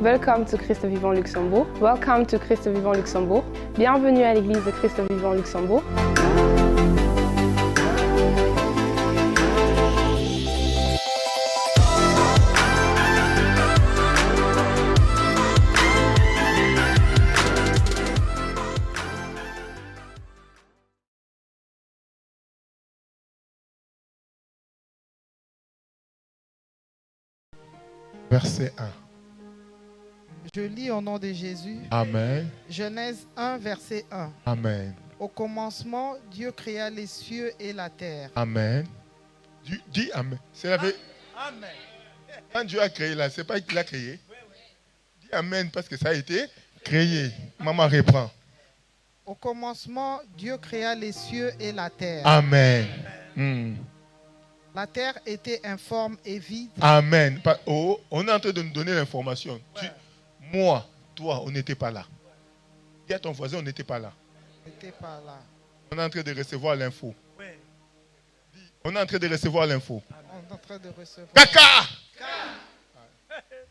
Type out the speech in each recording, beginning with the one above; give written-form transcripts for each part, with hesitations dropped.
Welcome to Christ Vivant Luxembourg. Welcome to Christ Vivant Luxembourg. Bienvenue à l'église de Christ Vivant Luxembourg. Verset 1. Je lis au nom de Jésus. Amen. Genèse 1, verset 1. Amen. Au commencement, Dieu créa les cieux et la terre. Amen. Dis Amen. C'est la vérité. Amen. Quand Dieu a créé là, c'est pas qu'il l'a créé. Dis Amen parce que ça a été créé. Maman reprend. Au commencement, Dieu créa les cieux et la terre. Amen. La terre était informe et vide. Amen. Oh, on est en train de nous donner l'information. Moi, toi, on n'était pas là. Dis à ton voisin, on n'était pas là. On n'était pas là. On est en train de recevoir l'info. On est en train de recevoir l'info. On est en train de recevoir. Caca!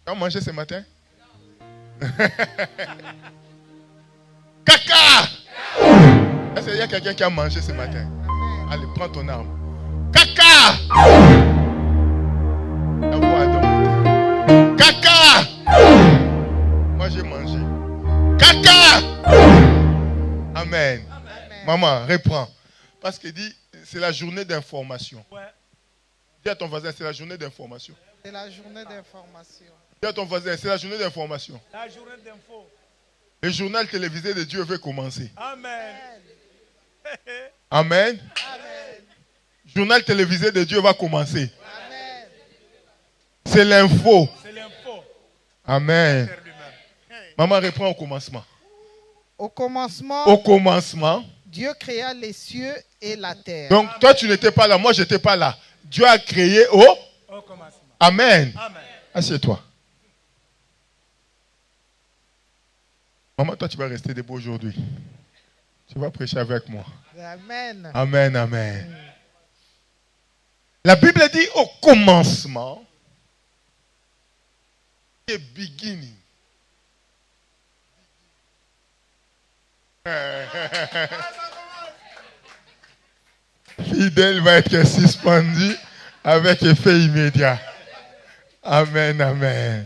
Tu as mangé ce matin? Caca! Est-ce qu'il y a quelqu'un qui a mangé ce matin? Amen. Allez, prends ton arme. Caca! La voix a donc. Caca! Moi j'ai mangé. Caca! Amen. Maman, reprends. Parce qu'il dit, c'est la journée d'information. Dis à ton voisin, c'est la journée d'information. C'est la journée d'information. Dis à ton voisin, c'est la journée d'information. La journée d'info. Le journal télévisé de Dieu veut commencer. Amen. Amen. Amen. Journal télévisé de Dieu va commencer. Amen. C'est l'info. C'est l'info. Amen. Maman reprend au commencement. Au commencement, Au commencement. Dieu créa les cieux et la terre. Donc toi tu n'étais pas là, moi je n'étais pas là. Dieu a créé au... Au commencement. Amen. Amen. Assieds-toi. Maman, toi tu vas rester debout aujourd'hui. Tu vas prêcher avec moi. Amen. Amen, amen. La Bible dit au commencement, the beginning. Fidèle va être suspendu avec effet immédiat. Amen, amen.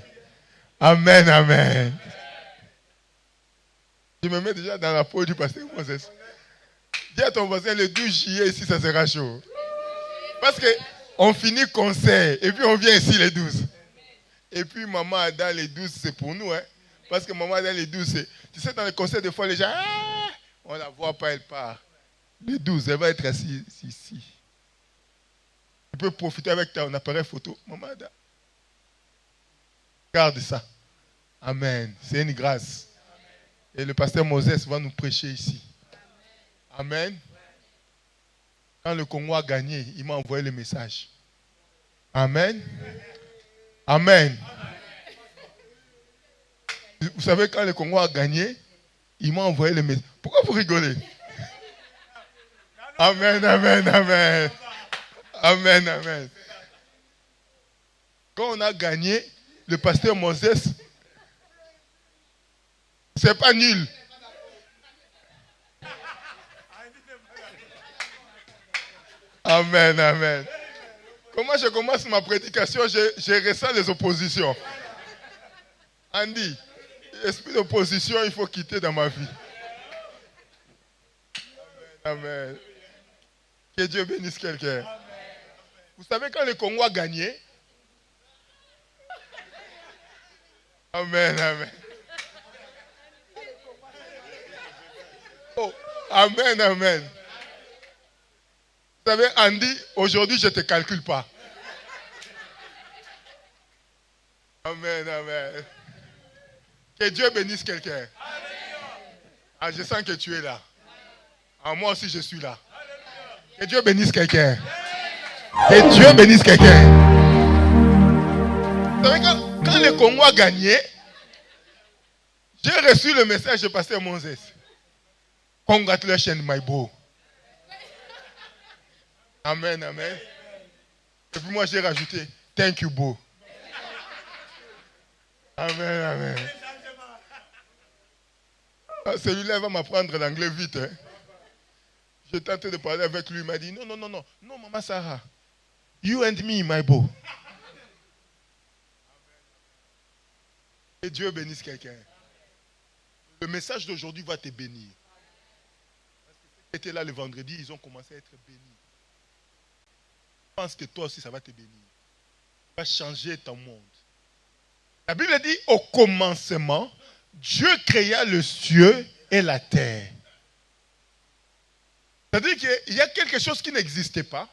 Amen, amen. Je me mets déjà dans la peau du pasteur Moses. Dis à ton voisin, le 12 juillet, ici, ça sera chaud. Parce qu'on finit concert et puis on vient ici les 12. Et puis maman Ada, les 12, c'est pour nous. Hein? Parce que maman Ada, les 12, c'est... Tu sais, dans les concerts, des fois, les gens... Ah, on ne la voit pas, elle part. Les 12, elle va être assise ici. Tu peux profiter avec ton appareil photo. Maman Ada. Garde ça. Amen. C'est une grâce. Et le pasteur Moses va nous prêcher ici. Amen. Quand le Congo a gagné, il m'a envoyé le message. Amen. Amen. Vous savez, quand le Congo a gagné, il m'a envoyé le message. Pourquoi vous rigolez? Amen, amen, amen. Amen, amen. Quand on a gagné, le pasteur Moses, c'est pas nul. Amen, amen. Comment je commence ma prédication, je ressens les oppositions. Andy, l'esprit d'opposition, il faut quitter dans ma vie. Amen. Que Dieu bénisse quelqu'un. Vous savez, quand le Congo a gagné, amen, amen. Oh, amen, amen. Vous savez, Andy, aujourd'hui, je ne te calcule pas. Amen, amen. Que Dieu bénisse quelqu'un. Ah, je sens que tu es là. Ah, moi aussi, je suis là. Que Dieu bénisse quelqu'un. Que Dieu bénisse quelqu'un. Vous savez, quand le Congo a gagné, j'ai reçu le message de pasteur Moses. Congratulations, my bro. Amen, amen. Et puis moi, j'ai rajouté, thank you, bro. Amen, amen. Ah, celui-là va m'apprendre l'anglais vite. Hein. J'ai tenté de parler avec lui. Il m'a dit, non, maman Sarah. You and me, my beau. Et Dieu bénisse quelqu'un. Le message d'aujourd'hui va te bénir. Parce que ceux qui étaient là le vendredi, ils ont commencé à être bénis. Je pense que toi aussi, ça va te bénir. Ça va changer ton monde. La Bible dit, au commencement, Dieu créa le ciel et la terre. C'est-à-dire qu'il y a quelque chose qui n'existait pas.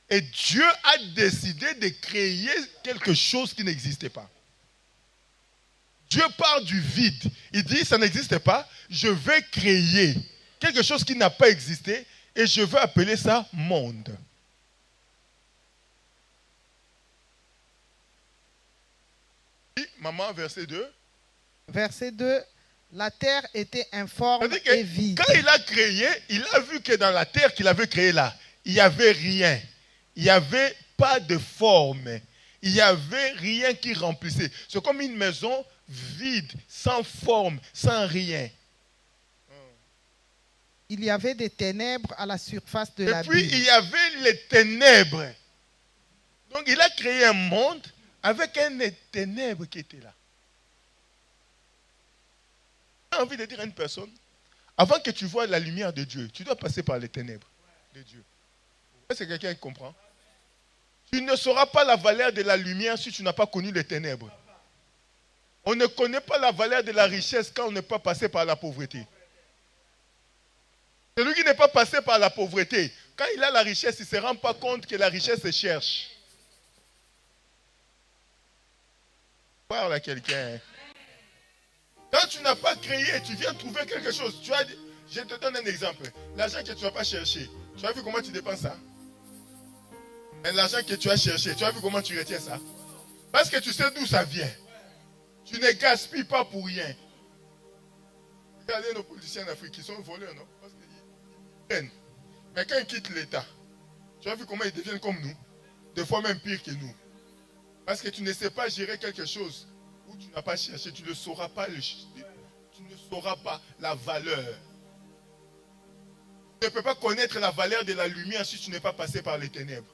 Et Dieu a décidé de créer quelque chose qui n'existait pas. Dieu part du vide. Il dit, ça n'existe pas. Je vais créer quelque chose qui n'a pas existé. Et je vais appeler ça monde. Maman, verset 2. Verset 2. La terre était informe et vide. Quand il a créé, il a vu que dans la terre qu'il avait créée là, il n'y avait rien. Il n'y avait pas de forme. Il n'y avait rien qui remplissait. C'est comme une maison vide, sans forme, sans rien. Il y avait des ténèbres à la surface de l'abîme. Et puis il y avait les ténèbres. Donc il a créé un monde avec un ténèbres qui était là. J'ai envie de dire à une personne, avant que tu vois la lumière de Dieu, tu dois passer par les ténèbres de Dieu. Est-ce que quelqu'un comprend? Tu ne sauras pas la valeur de la lumière si tu n'as pas connu les ténèbres. On ne connaît pas la valeur de la richesse quand on n'est pas passé par la pauvreté. Celui qui n'est pas passé par la pauvreté, quand il a la richesse, il ne se rend pas compte que la richesse se cherche. Parle à quelqu'un. Quand tu n'as pas créé, tu viens trouver quelque chose. Je te donne un exemple. L'argent que tu n'as pas cherché, tu as vu comment tu dépenses ça? Et l'argent que tu as cherché, tu as vu comment tu retiens ça? Parce que tu sais d'où ça vient. Tu ne gaspilles pas pour rien. Regardez nos politiciens en Afrique qui sont voleurs, non? Parce qu'ils prennent. Mais quand ils quittent l'État, tu as vu comment ils deviennent comme nous? Des fois même pire que nous. Parce que tu ne sais pas gérer quelque chose où tu n'as pas cherché, tu ne sauras pas la valeur. Tu ne peux pas connaître la valeur de la lumière si tu n'es pas passé par les ténèbres.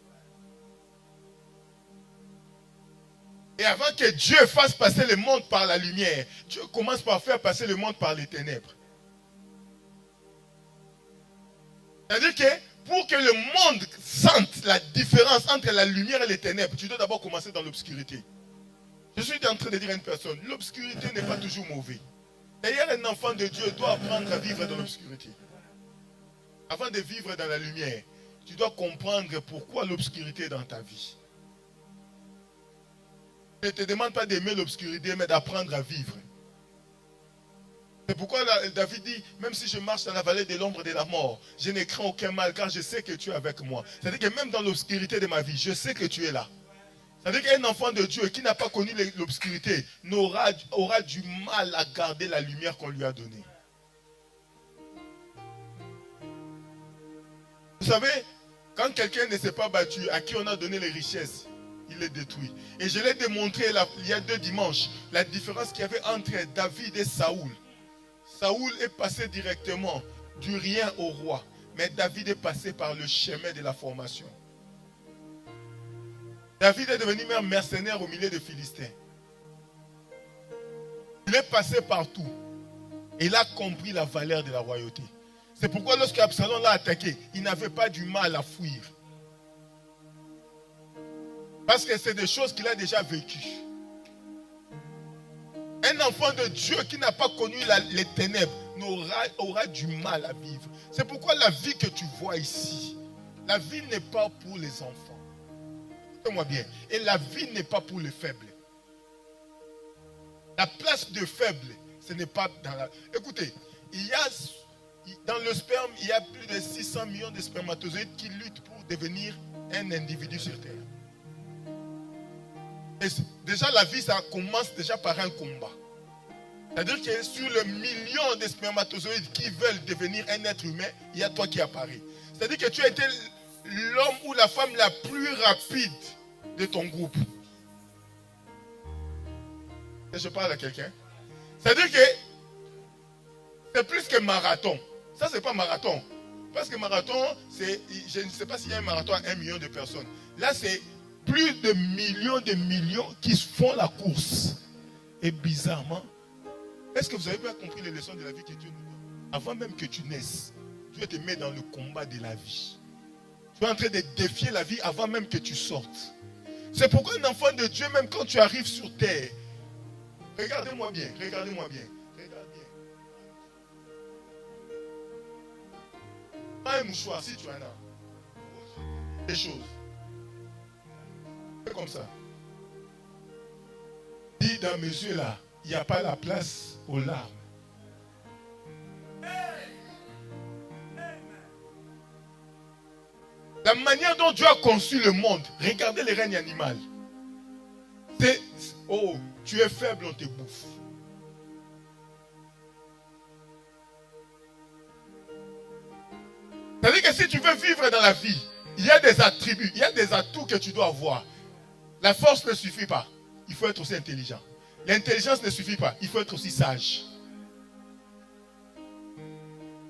Et avant que Dieu fasse passer le monde par la lumière, Dieu commence par faire passer le monde par les ténèbres. C'est-à-dire que pour que le monde sente la différence entre la lumière et les ténèbres, tu dois d'abord commencer dans l'obscurité. Je suis en train de dire à une personne, l'obscurité n'est pas toujours mauvaise. D'ailleurs, un enfant de Dieu doit apprendre à vivre dans l'obscurité. Avant de vivre dans la lumière, tu dois comprendre pourquoi l'obscurité est dans ta vie. Je ne te demande pas d'aimer l'obscurité, mais d'apprendre à vivre. C'est pourquoi David dit, même si je marche dans la vallée de l'ombre de la mort, je ne crains aucun mal, car je sais que tu es avec moi. C'est-à-dire que même dans l'obscurité de ma vie, je sais que tu es là. C'est-à-dire qu'un enfant de Dieu qui n'a pas connu l'obscurité aura du mal à garder la lumière qu'on lui a donnée. Vous savez, quand quelqu'un ne s'est pas battu, à qui on a donné les richesses, il est détruit. Et je l'ai démontré il y a 2 dimanches, la différence qu'il y avait entre David et Saoul. Saoul est passé directement du rien au roi, mais David est passé par le chemin de la formation. David est devenu même mercenaire au milieu des Philistins. Il est passé partout. Et il a compris la valeur de la royauté. C'est pourquoi lorsque Absalom l'a attaqué, il n'avait pas du mal à fuir. Parce que c'est des choses qu'il a déjà vécues. Un enfant de Dieu qui n'a pas connu les ténèbres aura du mal à vivre. C'est pourquoi la vie que tu vois ici, la vie n'est pas pour les enfants. Écoutez-moi bien. Et la vie n'est pas pour les faibles. La place de faible, ce n'est pas dans la... Écoutez, dans le sperme, il y a plus de 600 millions de spermatozoïdes qui luttent pour devenir un individu sur Terre. Et déjà, la vie, ça commence déjà par un combat. C'est-à-dire que sur le million de spermatozoïdes qui veulent devenir un être humain, il y a toi qui apparais. C'est-à-dire que tu as été l'homme ou la femme la plus rapide de ton groupe. Et je parle à quelqu'un. C'est-à-dire que c'est plus que marathon. Ça, c'est pas marathon. Parce que marathon, je ne sais pas s'il y a un marathon à 1 million de personnes. Là, c'est plus de millions qui font la course. Et bizarrement, est-ce que vous avez bien compris les leçons de la vie que Dieu nous donne? Avant même que tu naisses, Dieu te met dans le combat de la vie. Tu es en train de défier la vie avant même que tu sortes. C'est pourquoi un enfant de Dieu, même quand tu arrives sur terre, regardez-moi bien, regardez-moi bien. Regarde bien. Prends un mouchoir si tu en as. Des choses. Fais comme ça. Dis dans mes yeux là, il n'y a pas la place aux larmes. La manière dont Dieu a conçu le monde, regardez les règnes animaux. C'est, oh, tu es faible, on te bouffe. C'est-à-dire que si tu veux vivre dans la vie, il y a des attributs, il y a des atouts que tu dois avoir. La force ne suffit pas, il faut être aussi intelligent. L'intelligence ne suffit pas, il faut être aussi sage.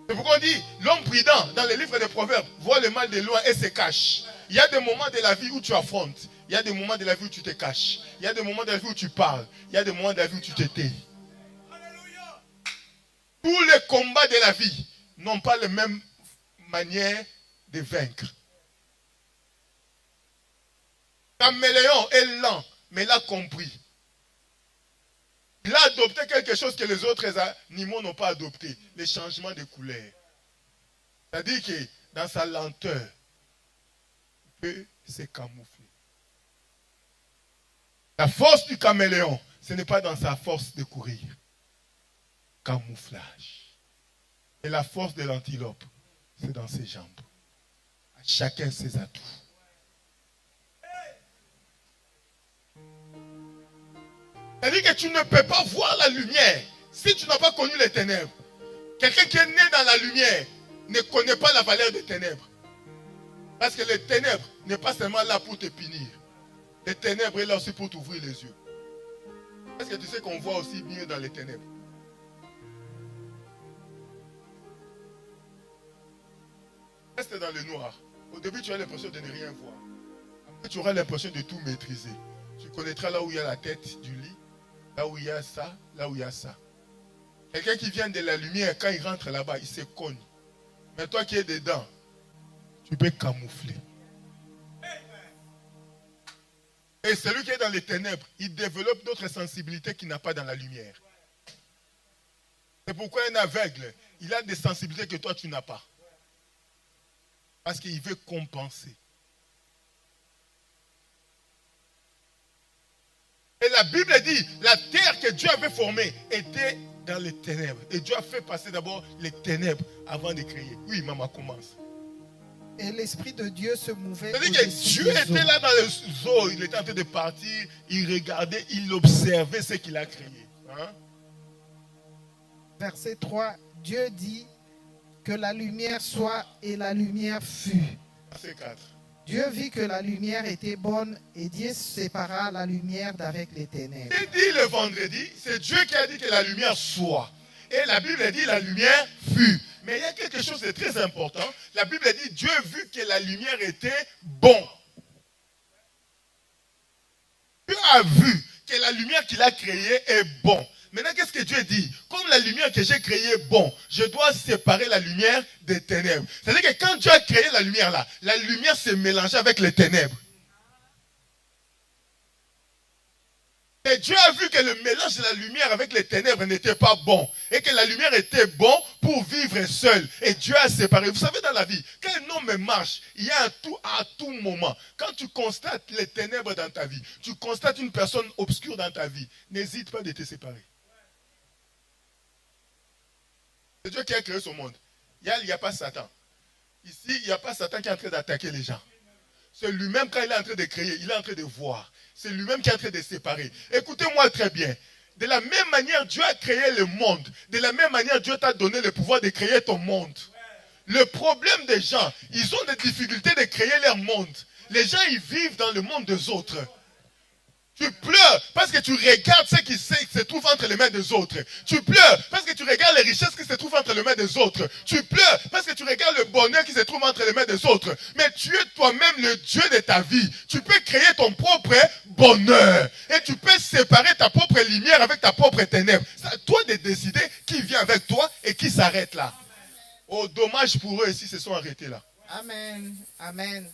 C'est pourquoi on dit, l'homme prudent, dans les livres des Proverbes, voit le mal de loin et se cache. Il y a des moments de la vie où tu affrontes. Il y a des moments de la vie où tu te caches. Il y a des moments de la vie où tu parles. Il y a des moments de la vie où tu te tais. Tous les combats de la vie n'ont pas la même manière de vaincre. Caméléon est lent, mais il a compris. Il a adopté quelque chose que les autres animaux n'ont pas adopté. Les changements de couleur. C'est-à-dire que dans sa lenteur, il peut se camoufler. La force du caméléon, ce n'est pas dans sa force de courir. Camouflage. Et la force de l'antilope, c'est dans ses jambes. À chacun ses atouts. C'est-à-dire que tu ne peux pas voir la lumière si tu n'as pas connu les ténèbres. Quelqu'un qui est né dans la lumière ne connaît pas la valeur des ténèbres. Parce que les ténèbres n'est pas seulement là pour te punir. Les ténèbres est là aussi pour t'ouvrir les yeux. Est-ce que tu sais qu'on voit aussi mieux dans les ténèbres? Reste dans le noir. Au début, tu as l'impression de ne rien voir. Après, tu auras l'impression de tout maîtriser. Tu connaîtras là où il y a la tête du lit. Là où il y a ça, là où il y a ça. Quelqu'un qui vient de la lumière, quand il rentre là-bas, il se cogne. Mais toi qui es dedans, tu peux camoufler. Et celui qui est dans les ténèbres, il développe d'autres sensibilités qu'il n'a pas dans la lumière. C'est pourquoi un aveugle, il a des sensibilités que toi tu n'as pas. Parce qu'il veut compenser. Et la Bible dit, la terre que Dieu avait formée était dans les ténèbres. Et Dieu a fait passer d'abord les ténèbres avant de créer. Oui, maman, commence. Et l'Esprit de Dieu se mouvait. C'est-à-dire que Dieu était là dans les eaux, il était en train de partir, il regardait, il observait ce qu'il a créé. Hein? Verset 3, Dieu dit que la lumière soit et la lumière fut. Verset 4. Dieu vit que la lumière était bonne et Dieu sépara la lumière d'avec les ténèbres. Il dit le vendredi, c'est Dieu qui a dit que la lumière soit. Et la Bible dit la lumière fut. Mais il y a quelque chose de très important. La Bible dit Dieu vu que la lumière était bon. Dieu a vu que la lumière qu'il a créée est bon. Maintenant, qu'est-ce que Dieu dit? Comme la lumière que j'ai créée est bon, je dois séparer la lumière des ténèbres. C'est-à-dire que quand Dieu a créé la lumière là, la lumière s'est mélangée avec les ténèbres. Et Dieu a vu que le mélange de la lumière avec les ténèbres n'était pas bon. Et que la lumière était bon pour vivre seul. Et Dieu a séparé. Vous savez, dans la vie, quand un homme marche, il y a à tout moment. Quand tu constates les ténèbres dans ta vie, tu constates une personne obscure dans ta vie, n'hésite pas de te séparer. C'est Dieu qui a créé ce monde. Il n'y a pas Satan. Ici, il n'y a pas Satan qui est en train d'attaquer les gens. C'est lui-même, quand il est en train de créer, il est en train de voir. C'est lui-même qui est en train de séparer. Écoutez-moi très bien. De la même manière, Dieu a créé le monde. De la même manière, Dieu t'a donné le pouvoir de créer ton monde. Le problème des gens, ils ont des difficultés de créer leur monde. Les gens, ils vivent dans le monde des autres. Tu pleures parce parce que tu regardes ce qui se trouve entre les mains des autres. Tu pleures parce que tu regardes les richesses qui se trouvent entre les mains des autres. Tu pleures parce que tu regardes le bonheur qui se trouve entre les mains des autres. Mais tu es toi-même le Dieu de ta vie. Tu peux créer ton propre bonheur. Et tu peux séparer ta propre lumière avec ta propre ténèbre. C'est à toi de décider qui vient avec toi et qui s'arrête là. Oh, dommage pour eux s'ils se sont arrêtés là. Amen. Amen.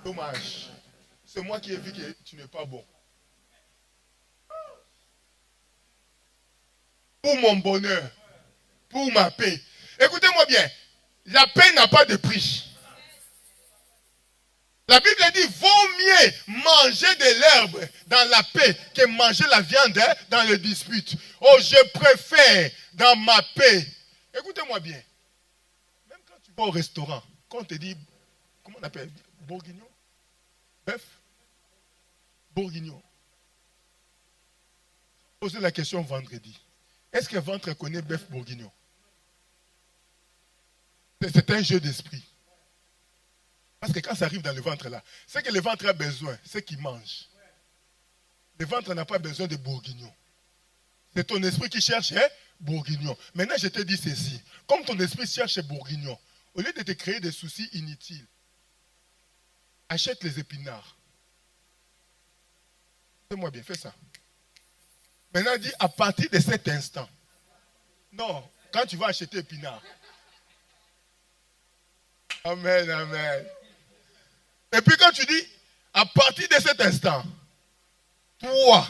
Dommage. C'est moi qui ai vu que tu n'es pas bon. Pour mon bonheur, pour ma paix. Écoutez-moi bien, la paix n'a pas de prix. La Bible dit, vaut mieux manger de l'herbe dans la paix que manger la viande dans le dispute. Oh, je préfère dans ma paix. Écoutez-moi bien. Même quand tu vas au restaurant, quand on te dit, comment on appelle, bourguignon? Bœuf? Bourguignon. Posez la question vendredi. Est-ce que ventre connaît bœuf bourguignon? C'est un jeu d'esprit. Parce que quand ça arrive dans le ventre là, c'est que le ventre a besoin, c'est qu'il mange. Le ventre n'a pas besoin de bourguignon. C'est ton esprit qui cherche bourguignon. Maintenant, je te dis ceci. Comme ton esprit cherche bourguignon, au lieu de te créer des soucis inutiles, achète les épinards. Fais-moi bien, fais ça. Maintenant, dis à partir de cet instant. Non, quand tu vas acheter épinards. Amen, amen. Et puis quand tu dis, à partir de cet instant, toi,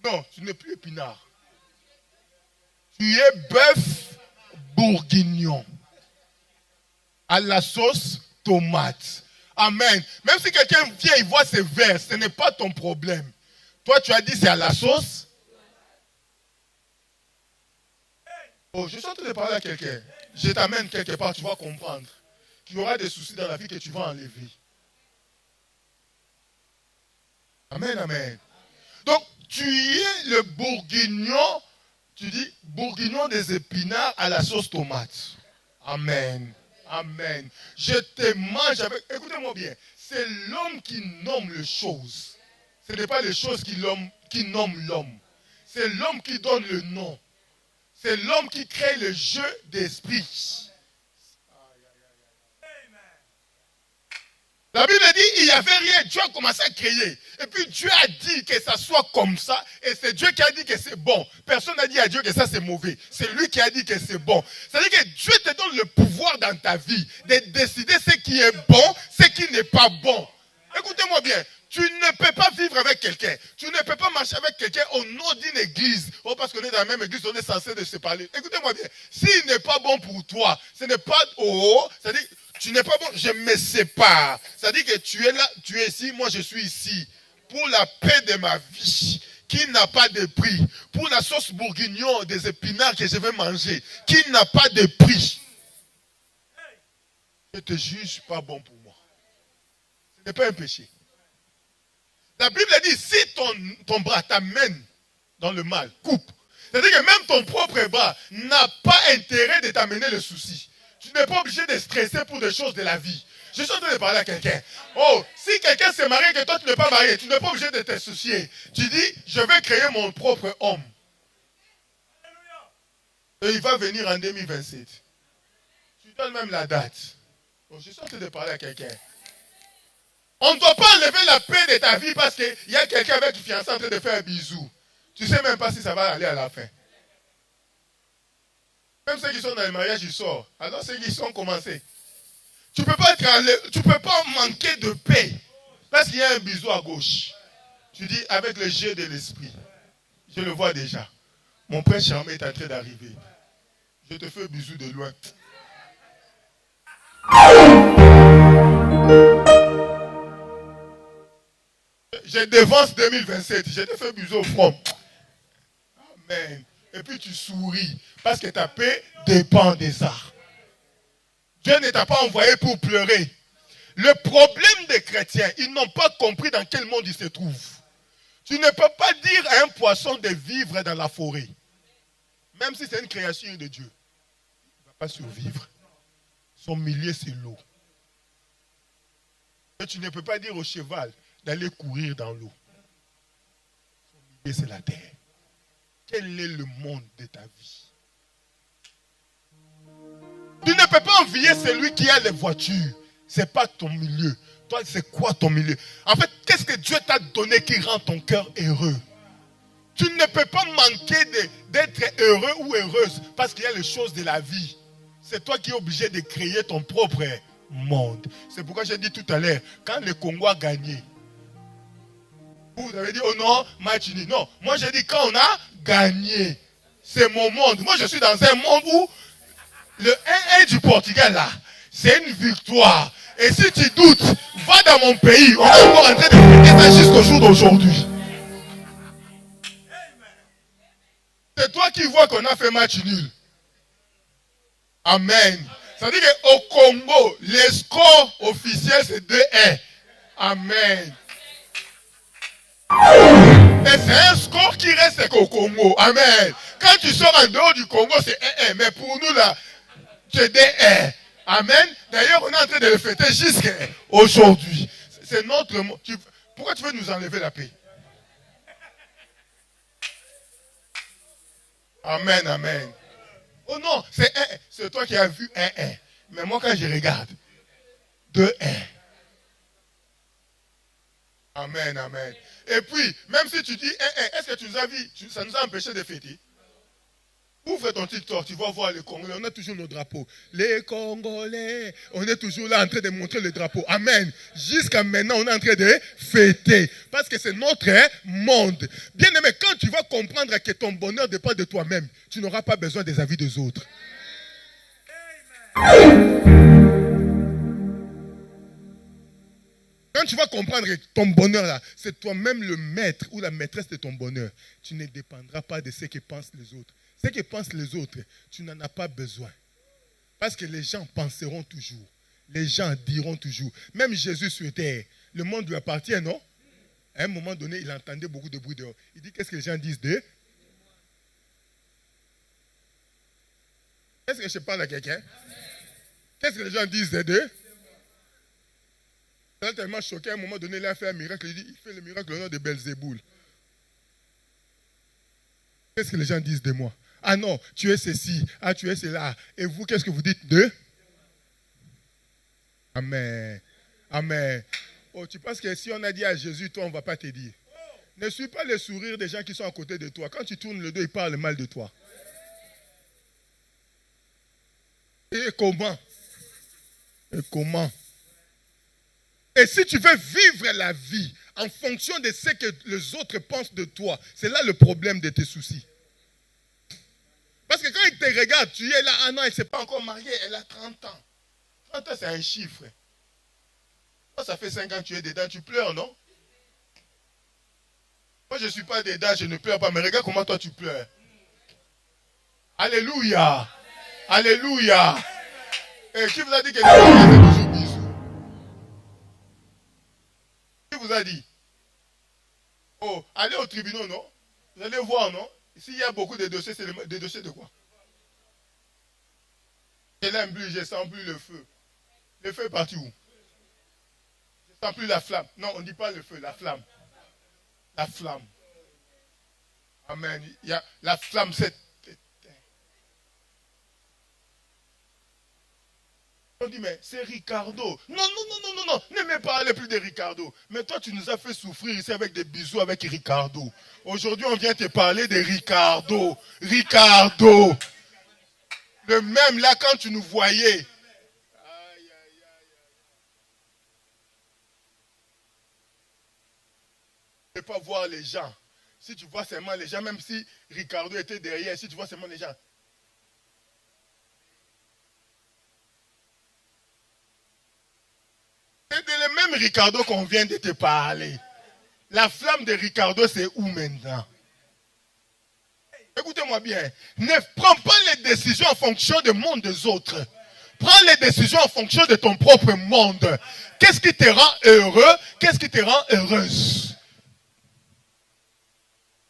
non, tu n'es plus épinard. Tu es bœuf bourguignon à la sauce tomate. Amen. Même si quelqu'un vient et voit ces vers, ce n'est pas ton problème. Toi, tu as dit c'est à la sauce. Oh, je suis en train de parler à quelqu'un. Je t'amène quelque part, tu vas comprendre qu'il y aura des soucis dans la vie que tu vas enlever. Amen, amen. Donc, tu es le bourguignon, tu dis bourguignon des épinards à la sauce tomate. Amen. Amen. Je te mange avec... Écoutez-moi bien. C'est l'homme qui nomme les choses. Ce n'est pas les choses qui nomment l'homme. C'est l'homme qui donne le nom. C'est l'homme qui crée le jeu d'esprit. La Bible dit, il n'y avait rien, Dieu a commencé à créer. Et puis Dieu a dit que ça soit comme ça, et c'est Dieu qui a dit que c'est bon. Personne n'a dit à Dieu que ça c'est mauvais. C'est lui qui a dit que c'est bon. C'est-à-dire que Dieu te donne le pouvoir dans ta vie de décider ce qui est bon, ce qui n'est pas bon. Écoutez-moi bien, tu ne peux pas vivre avec quelqu'un. Tu ne peux pas marcher avec quelqu'un au nom d'une église. Oh, parce qu'on est dans la même église, on est censé de se parler. Écoutez-moi bien, s'il n'est pas bon pour toi, ce n'est pas c'est-à-dire tu n'es pas bon, je me sépare. C'est-à-dire que tu es là, tu es ici, moi je suis ici. Pour la paix de ma vie, qui n'a pas de prix. Pour la sauce bourguignon des épinards que je vais manger, qui n'a pas de prix. Je te juge pas bon pour moi. Ce n'est pas un péché. La Bible dit, si ton bras t'amène dans le mal, coupe. C'est-à-dire que même ton propre bras n'a pas intérêt de t'amener le souci. Tu n'es pas obligé de stresser pour des choses de la vie. Je suis en train de parler à quelqu'un. Oh, si quelqu'un s'est marié et que toi tu n'es pas marié, tu n'es pas obligé de te soucier. Tu dis, je vais créer mon propre homme. Et il va venir en 2027. Tu donnes même la date. Oh, je suis en train de parler à quelqu'un. On ne doit pas enlever la paix de ta vie parce qu'il y a quelqu'un avec qui fiancé en train de faire un bisou. Tu ne sais même pas si ça va aller à la fin. Même ceux qui sont dans le mariage, ils sortent. Alors ceux qui sont commencés. Tu ne peux pas manquer de paix parce qu'il y a un bisou à gauche. Tu dis avec le jet de l'esprit. Je le vois déjà. Mon prince charmé est en train d'arriver. Je te fais un bisou de loin. Je devance 2027. Je te fais un bisou au front. Amen. Et puis tu souris parce que ta paix dépend des arts. Dieu ne t'a pas envoyé pour pleurer. Le problème des chrétiens, ils n'ont pas compris dans quel monde ils se trouvent. Tu ne peux pas dire à un poisson de vivre dans la forêt. Même si c'est une création de Dieu. Il ne va pas survivre. Son milieu, c'est l'eau. Mais tu ne peux pas dire au cheval d'aller courir dans l'eau. Son milieu, c'est la terre. Quel est le monde de ta vie? Tu ne peux pas envier celui qui a les voitures. Ce n'est pas ton milieu. Toi, c'est quoi ton milieu? En fait, qu'est-ce que Dieu t'a donné qui rend ton cœur heureux? Tu ne peux pas manquer d'être heureux ou heureuse parce qu'il y a les choses de la vie. C'est toi qui es obligé de créer ton propre monde. C'est pourquoi j'ai dit tout à l'heure, quand le Congo a gagné, vous avez dit, oh non, match nul. Non, moi j'ai dit, quand on a gagné, c'est mon monde. Moi je suis dans un monde où le 1-1 du Portugal là, c'est une victoire. Et si tu doutes, va dans mon pays. On est encore en train de fêter ça jusqu'au jour d'aujourd'hui. C'est toi qui vois qu'on a fait match nul. Amen. Ça veut dire qu'au Congo, les scores officiels c'est 2-1. Amen. Et c'est un score qui reste qu'au Congo. Amen. Quand tu sors en dehors du Congo, c'est 1-1. Mais pour nous là, c'est 2-1. Amen. D'ailleurs, on est en train de le fêter jusqu'à aujourd'hui. C'est notre... Pourquoi tu veux nous enlever la paix? Amen, amen. Oh non, c'est toi qui as vu 1-1. Mais moi, quand je regarde, 2-1. Amen, amen. Et puis, même si tu dis 1-1, est-ce que tu nous as vu, ça nous a empêché de fêter? Ouvre ton TikTok, tu vas voir les Congolais, on a toujours nos drapeaux. Les Congolais, on est toujours là en train de montrer le drapeau. Amen. Jusqu'à maintenant, on est en train de fêter. Parce que c'est notre monde. Bien aimé, quand tu vas comprendre que ton bonheur dépend de toi-même, tu n'auras pas besoin des avis des autres. Quand tu vas comprendre que ton bonheur là, c'est toi-même le maître ou la maîtresse de ton bonheur, tu ne dépendras pas de ce que pensent les autres. Ce que pensent les autres, tu n'en as pas besoin. Parce que les gens penseront toujours. Les gens diront toujours. Même Jésus sur terre, le monde lui appartient, non? À un moment donné, il entendait beaucoup de bruit dehors. Il dit, qu'est-ce que les gens disent d'eux? Est-ce que je parle à quelqu'un? Qu'est-ce que les gens disent d'eux? Il est tellement choqué, à un moment donné, il a fait un miracle. Il dit, il fait le miracle au nom de Belzéboul. Qu'est-ce que les gens disent de moi? Ah non, tu es ceci, ah tu es cela. Et vous, qu'est-ce que vous dites d'eux? Amen. Amen. Oh, tu penses que si on a dit à Jésus, toi, on ne va pas te dire. Ne suis pas le sourire des gens qui sont à côté de toi. Quand tu tournes le dos, ils parlent mal de toi. Et comment? Et comment? Et si tu veux vivre la vie en fonction de ce que les autres pensent de toi, c'est là le problème de tes soucis. Parce que quand ils te regardent, tu es là, ah non, elle ne s'est pas encore mariée, elle a 30 ans. 30 ans, c'est un chiffre. Moi, ça fait 5 ans que tu es dedans, tu pleures, non? Moi, je ne suis pas dedans, je ne pleure pas, mais regarde comment toi tu pleures. Alléluia. Alléluia. Et qui vous a dit que les gens c'est toujours bisous? Qui vous a dit? Oh, allez au tribunal, non? Vous allez voir, non? S'il y a beaucoup de dossiers, c'est des dossiers de quoi? Je n'aime plus, je ne sens plus le feu. Le feu est parti où? Je ne sens plus la flamme. Non, on ne dit pas le feu, la flamme. La flamme. Amen. Il y a la flamme, c'est... On dit, mais c'est Ricardo. Non, non, non, non, non, non. Ne me parlez plus de Ricardo. Mais toi, tu nous as fait souffrir ici avec des bisous avec Ricardo. Aujourd'hui, on vient te parler de Ricardo. Ricardo. Le même là, quand tu nous voyais. Aïe, aïe, aïe, aïe. Tu ne peux pas voir les gens. Si tu vois seulement les gens, même si Ricardo était derrière, si tu vois seulement les gens. C'est le même Ricardo qu'on vient de te parler. La flamme de Ricardo, c'est où maintenant? Écoutez-moi bien. Ne prends pas les décisions en fonction du monde des autres. Prends les décisions en fonction de ton propre monde. Qu'est-ce qui te rend heureux? Qu'est-ce qui te rend heureuse?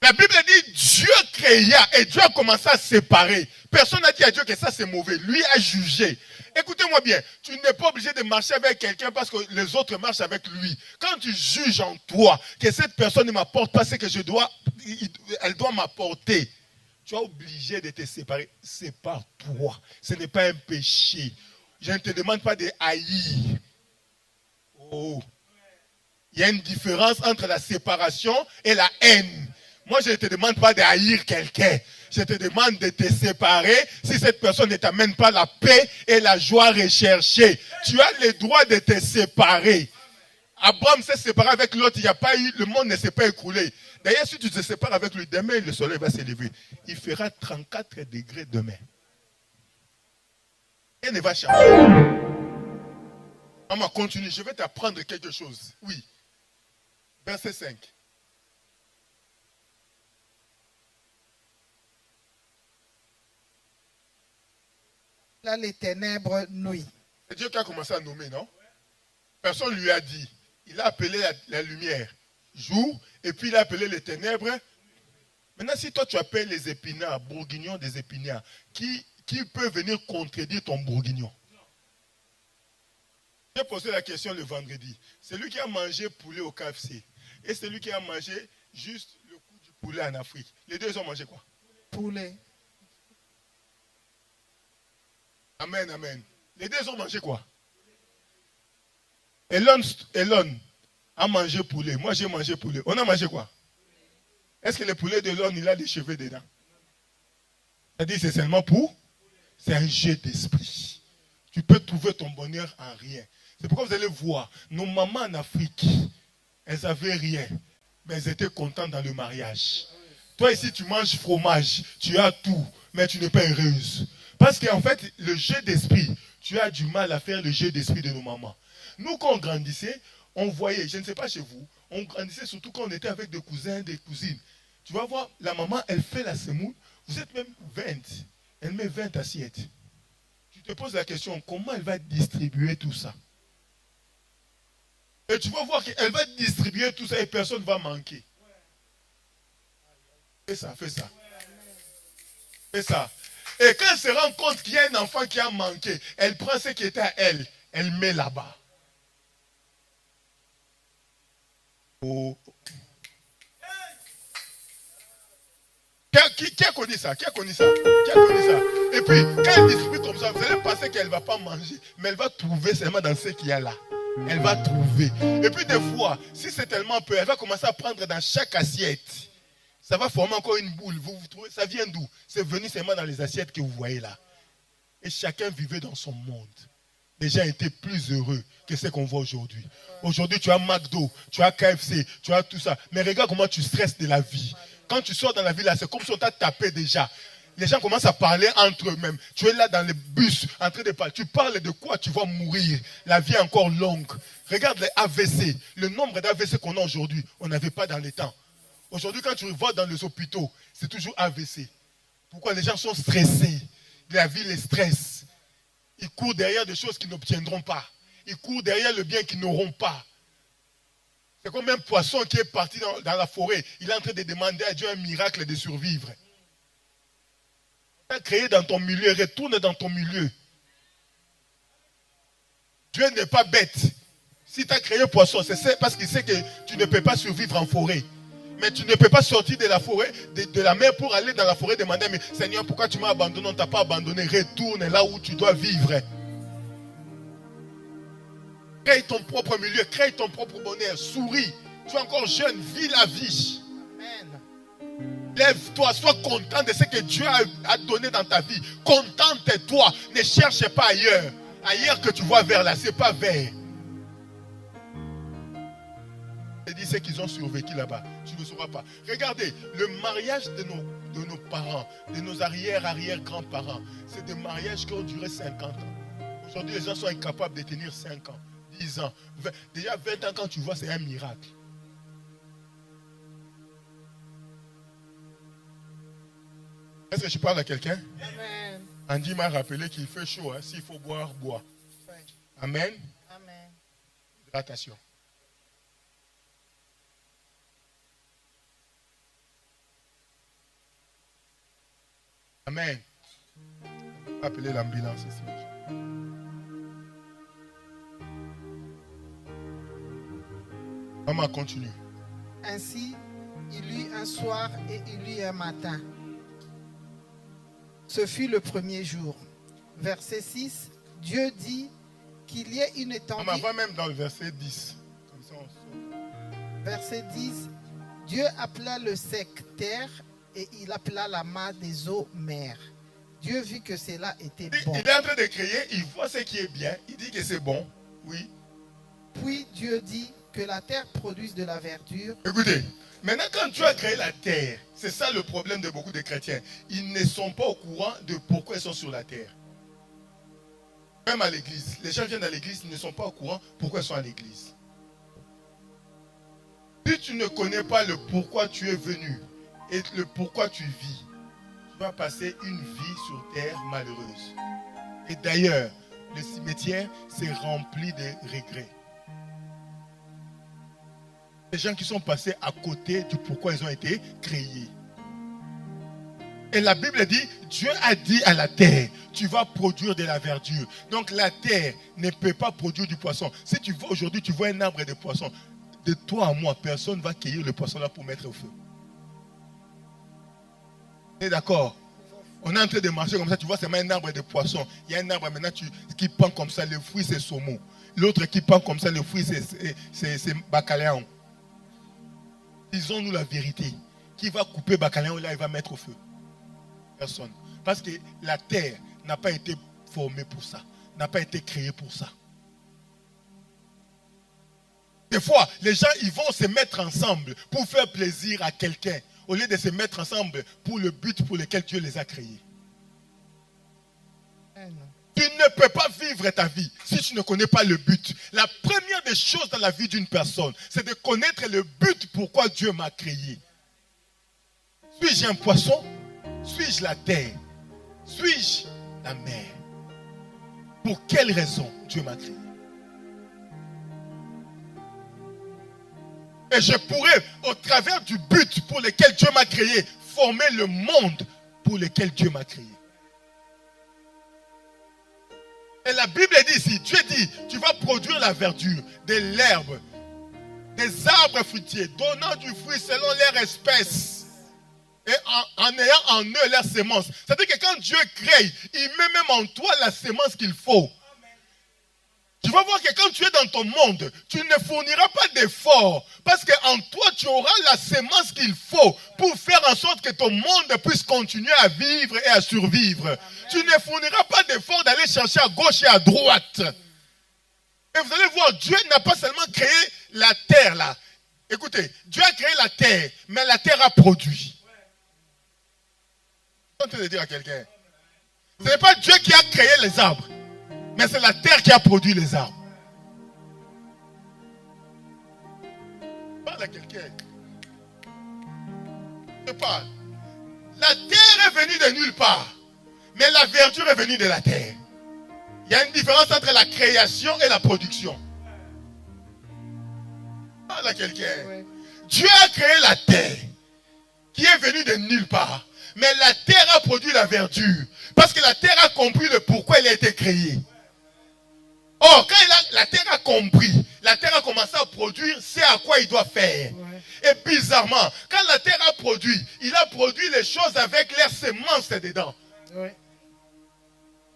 La Bible dit Dieu créa et Dieu a commencé à séparer. Personne n'a dit à Dieu que ça c'est mauvais. Lui a jugé. Écoutez-moi bien, tu n'es pas obligé de marcher avec quelqu'un parce que les autres marchent avec lui. Quand tu juges en toi que cette personne ne m'apporte pas ce que elle doit m'apporter, tu es obligé de te séparer. Sépare-toi. Ce n'est pas un péché. Je ne te demande pas de haïr. Oh. Il y a une différence entre la séparation et la haine. Moi, je ne te demande pas de haïr quelqu'un. Je te demande de te séparer si cette personne ne t'amène pas la paix et la joie recherchée. Tu as le droit de te séparer. Abraham s'est séparé avec l'autre, il n'y a pas eu, le monde ne s'est pas écroulé. D'ailleurs, si tu te sépares avec lui, demain, le soleil va s'élever. Il fera 34 degrés demain. Et ne va changer. Maman, continue, je vais t'apprendre quelque chose. Oui. Verset 5. Là, les ténèbres nuit. C'est Dieu qui a commencé à nommer, non? Personne ne lui a dit. Il a appelé la lumière jour, et puis il a appelé les ténèbres. Maintenant, si toi tu appelles les épinards, bourguignons des épinards, qui peut venir contredire ton bourguignon? J'ai posé la question le vendredi. Celui qui a mangé poulet au KFC et celui qui a mangé juste le coup du poulet en Afrique, les deux ont mangé quoi? Poulet. Amen, amen. Les deux ont mangé quoi? Elon a mangé poulet. Moi, j'ai mangé poulet. On a mangé quoi? Est-ce que le poulet de Elon, il a des cheveux dedans? C'est-à-dire c'est seulement pour? C'est un jeu d'esprit. Tu peux trouver ton bonheur en rien. C'est pourquoi vous allez voir, nos mamans en Afrique, elles n'avaient rien, mais elles étaient contentes dans le mariage. Toi ici, tu manges fromage, tu as tout, mais tu n'es pas heureuse. Parce qu'en fait, le jeu d'esprit, tu as du mal à faire le jeu d'esprit de nos mamans. Nous, quand on grandissait, on voyait, je ne sais pas chez vous, on grandissait surtout quand on était avec des cousins, des cousines. Tu vas voir, la maman, elle fait la semoule, vous êtes même 20, elle met 20 assiettes. Tu te poses la question, comment elle va distribuer tout ça? Et tu vas voir qu'elle va distribuer tout ça et personne ne va manquer. Fais ça, fais ça. Fais ça. Et quand elle se rend compte qu'il y a un enfant qui a manqué, elle prend ce qui était à elle, elle met là-bas. Oh. Qui a connu ça? Qui a connu ça? Qui a connu ça? Et puis, quand elle distribue comme ça, vous allez penser qu'elle ne va pas manger, mais elle va trouver seulement dans ce qu'il y a là. Elle va trouver. Et puis des fois, si c'est tellement peu, elle va commencer à prendre dans chaque assiette. Ça va former encore une boule. Vous trouvez, ça vient d'où? C'est venu seulement dans les assiettes que vous voyez là. Et chacun vivait dans son monde. Les gens étaient plus heureux que ce qu'on voit aujourd'hui. Aujourd'hui, tu as McDo, tu as KFC, tu as tout ça. Mais regarde comment tu stresses de la vie. Quand tu sors dans la vie là, c'est comme si on t'a tapé déjà. Les gens commencent à parler entre eux-mêmes. Tu es là dans le bus, en train de parler. Tu parles de quoi? Tu vas mourir. La vie est encore longue. Regarde les AVC. Le nombre d'AVC qu'on a aujourd'hui, on n'avait pas dans les temps. Aujourd'hui, quand tu vas dans les hôpitaux, c'est toujours AVC. Pourquoi? Les gens sont stressés. La vie les stresse. Ils courent derrière des choses qu'ils n'obtiendront pas. Ils courent derrière le bien qu'ils n'auront pas. C'est comme un poisson qui est parti dans la forêt. Il est en train de demander à Dieu un miracle de survivre. Tu as créé dans ton milieu, retourne dans ton milieu. Dieu n'est pas bête. Si tu as créé un poisson, c'est parce qu'il sait que tu ne peux pas survivre en forêt. Mais tu ne peux pas sortir de la forêt, de la mer pour aller dans la forêt demander, mais Seigneur, pourquoi tu m'as abandonné? On ne t'a pas abandonné. Retourne là où tu dois vivre. Crée ton propre milieu, crée ton propre bonheur. Souris. Tu es encore jeune, vis la vie. Amen. Lève-toi, sois content de ce que Dieu a donné dans ta vie. Contente-toi. Ne cherche pas ailleurs. Ailleurs que tu vois vers là, ce n'est pas vers. Et dit ce qu'ils ont survécu là-bas. Tu ne sauras pas. Regardez, le mariage de nos parents, de nos arrière-grands-parents, c'est des mariages qui ont duré 50 ans. Aujourd'hui, les gens sont incapables de tenir 5 ans, 10 ans. 20, déjà 20 ans, quand tu vois, c'est un miracle. Est-ce que je parle à quelqu'un? Amen. Andy m'a rappelé qu'il fait chaud. Hein. S'il faut boire, bois. Amen. Amen. Hydratation. Amen. Appelez l'ambulance ici. Maman, continue. Ainsi, il eut un soir et il eut un matin. Ce fut le premier jour. Verset 6, Dieu dit qu'il y ait une étendue. Maman, va même dans le verset 10. Comme ça, on sort. Verset 10, Dieu appela le sec terre et il appela la main des eaux mer. Dieu vit que cela était bon. Il est en train de créer, il voit ce qui est bien, il dit que c'est bon, oui. Puis Dieu dit que la terre produise de la verdure. Écoutez, maintenant quand tu as créé la terre, c'est ça le problème de beaucoup de chrétiens. Ils ne sont pas au courant de pourquoi ils sont sur la terre. Même à l'église, les gens viennent à l'église, ils ne sont pas au courant pourquoi ils sont à l'église. Si tu ne connais pas le pourquoi tu es venu et le pourquoi tu vis, tu vas passer une vie sur terre malheureuse. Et d'ailleurs, le cimetière, c'est rempli de regrets. Les gens qui sont passés à côté du pourquoi ils ont été créés. Et la Bible dit, Dieu a dit à la terre, tu vas produire de la verdure. Donc la terre ne peut pas produire du poisson. Si tu vois aujourd'hui, tu vois un arbre de poisson, de toi à moi, personne ne va cueillir le poisson là pour mettre au feu. Tu es d'accord? On est en train de marcher comme ça, tu vois, c'est un arbre de poisson. Il y a un arbre maintenant qui pend comme ça, le fruit c'est saumon. L'autre qui pend comme ça, le fruit c'est bacalhau. Disons-nous la vérité. Qui va couper bacalhau là, il va mettre au feu? Personne. Parce que la terre n'a pas été formée pour ça, n'a pas été créée pour ça. Des fois, les gens ils vont se mettre ensemble pour faire plaisir à quelqu'un, au lieu de se mettre ensemble pour le but pour lequel Dieu les a créés. Tu ne peux pas vivre ta vie si tu ne connais pas le but. La première des choses dans la vie d'une personne, c'est de connaître le but pourquoi Dieu m'a créé. Suis-je un poisson? Suis-je la terre? Suis-je la mer? Pour quelle raison Dieu m'a créé? Et je pourrais, au travers du but pour lequel Dieu m'a créé, former le monde pour lequel Dieu m'a créé. Et la Bible dit ici, Dieu dit, tu vas produire la verdure, de l'herbe, des arbres fruitiers, donnant du fruit selon leur espèce. Et en ayant en eux leur sémence. C'est-à-dire que quand Dieu crée, il met même en toi la sémence qu'il faut. Tu vas voir que quand tu es dans ton monde, tu ne fourniras pas d'efforts. Parce qu'en toi, tu auras la sémence qu'il faut pour faire en sorte que ton monde puisse continuer à vivre et à survivre. Amen. Tu ne fourniras pas d'efforts d'aller chercher à gauche et à droite. Et vous allez voir, Dieu n'a pas seulement créé la terre là. Écoutez, Dieu a créé la terre, mais la terre a produit. Je vais te le dire à quelqu'un. Ce n'est pas Dieu qui a créé les arbres. Mais c'est la terre qui a produit les arbres. Parle à quelqu'un. Je parle. La terre est venue de nulle part. Mais la verdure est venue de la terre. Il y a une différence entre la création et la production. Parle à quelqu'un. Oui. Dieu a créé la terre qui est venue de nulle part. Mais la terre a produit la verdure. Parce que la terre a compris le pourquoi elle a été créée. Or, quand la terre a compris, la terre a commencé à produire, c'est à quoi il doit faire. Ouais. Et bizarrement, quand la terre a produit, il a produit les choses avec les semences dedans. Ouais.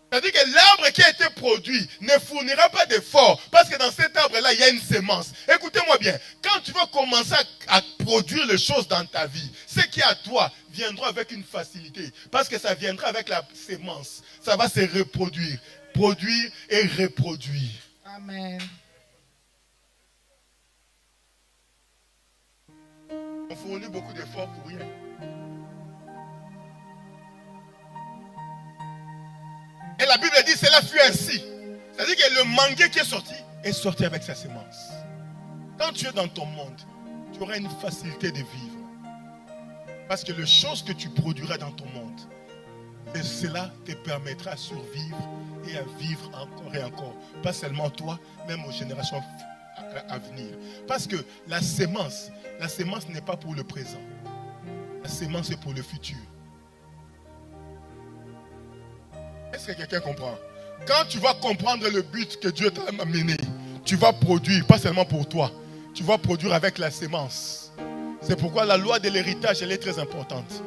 C'est-à-dire que l'arbre qui a été produit ne fournira pas d'effort, parce que dans cet arbre-là, il y a une sémence. Écoutez-moi bien, quand tu vas commencer à produire les choses dans ta vie, ce qui est à toi viendra avec une facilité, parce que ça viendra avec la sémence. Ça va se reproduire. Produire et reproduire. Amen. On fournit beaucoup d'efforts pour rien. Et la Bible dit cela fut ainsi. C'est-à-dire que le manguier qui est sorti avec sa sémence. Quand tu es dans ton monde, tu auras une facilité de vivre. Parce que les choses que tu produiras dans ton monde, et cela te permettra de survivre et à vivre encore et encore. Pas seulement toi, même aux générations à venir. Parce que la sémence n'est pas pour le présent. La sémence est pour le futur. Est-ce que quelqu'un comprend? Quand tu vas comprendre le but que Dieu t'a amené, tu vas produire, pas seulement pour toi, tu vas produire avec la sémence. C'est pourquoi la loi de l'héritage, elle est très importante.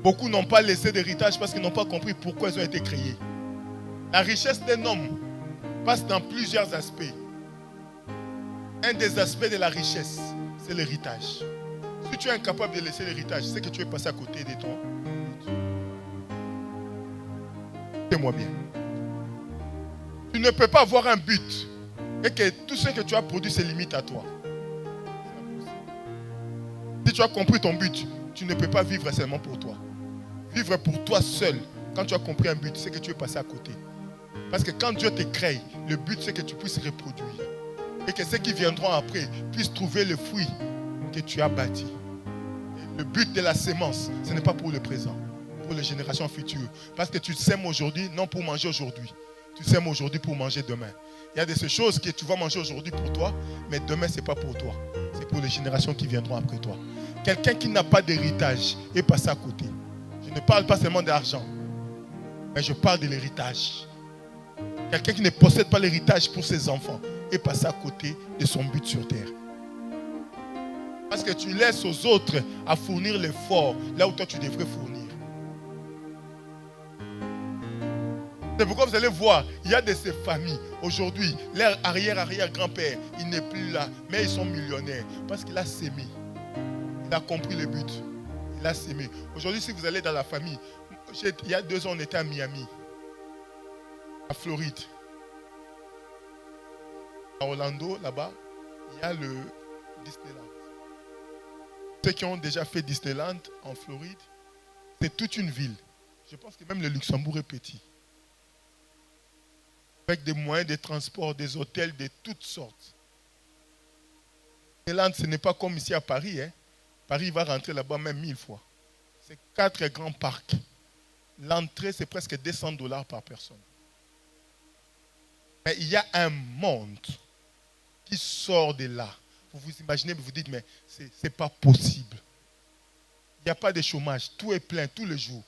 Beaucoup n'ont pas laissé d'héritage parce qu'ils n'ont pas compris pourquoi ils ont été créés. La richesse d'un homme passe dans plusieurs aspects. Un des aspects de la richesse, c'est l'héritage. Si tu es incapable de laisser l'héritage, c'est que tu es passé à côté de ton but. Écoutez-moi bien. Tu ne peux pas avoir un but et que tout ce que tu as produit se limite à toi. Si tu as compris ton but, tu ne peux pas vivre seulement pour toi. Vivre pour toi seul, quand tu as compris un but, c'est que tu es passé à côté. Parce que quand Dieu te crée, le but c'est que tu puisses reproduire. Et que ceux qui viendront après puissent trouver le fruit que tu as bâti. Et le but de la sémence, ce n'est pas pour le présent, pour les générations futures. Parce que tu sèmes aujourd'hui, non pour manger aujourd'hui. Tu sèmes aujourd'hui pour manger demain. Il y a des choses que tu vas manger aujourd'hui pour toi, mais demain ce n'est pas pour toi. C'est pour les générations qui viendront après toi. Quelqu'un qui n'a pas d'héritage est passé à côté. Je ne parle pas seulement d'argent, mais je parle de l'héritage. Quelqu'un qui ne possède pas l'héritage pour ses enfants est passé à côté de son but sur terre. Parce que tu laisses aux autres à fournir l'effort là où toi tu devrais fournir. C'est pourquoi vous allez voir, il y a de ces familles, aujourd'hui, leur arrière-arrière-grand-père, il n'est plus là, mais ils sont millionnaires. Parce qu'il a sémé. Il a compris le but. Il a sémé. Aujourd'hui, si vous allez dans la famille, il y a 2 ans, on était à Miami, à Floride. À Orlando, là-bas, il y a le Disneyland. Ceux qui ont déjà fait Disneyland en Floride, c'est toute une ville. Je pense que même le Luxembourg est petit. Avec des moyens de transport, des hôtels de toutes sortes. Disneyland, ce n'est pas comme ici à Paris. Paris va rentrer là-bas même 1000 fois. C'est 4 grands parcs. L'entrée, c'est presque $200 par personne. Mais il y a un monde qui sort de là. Vous vous imaginez, vous vous dites, mais ce n'est pas possible. Il n'y a pas de chômage. Tout est plein tous les jours.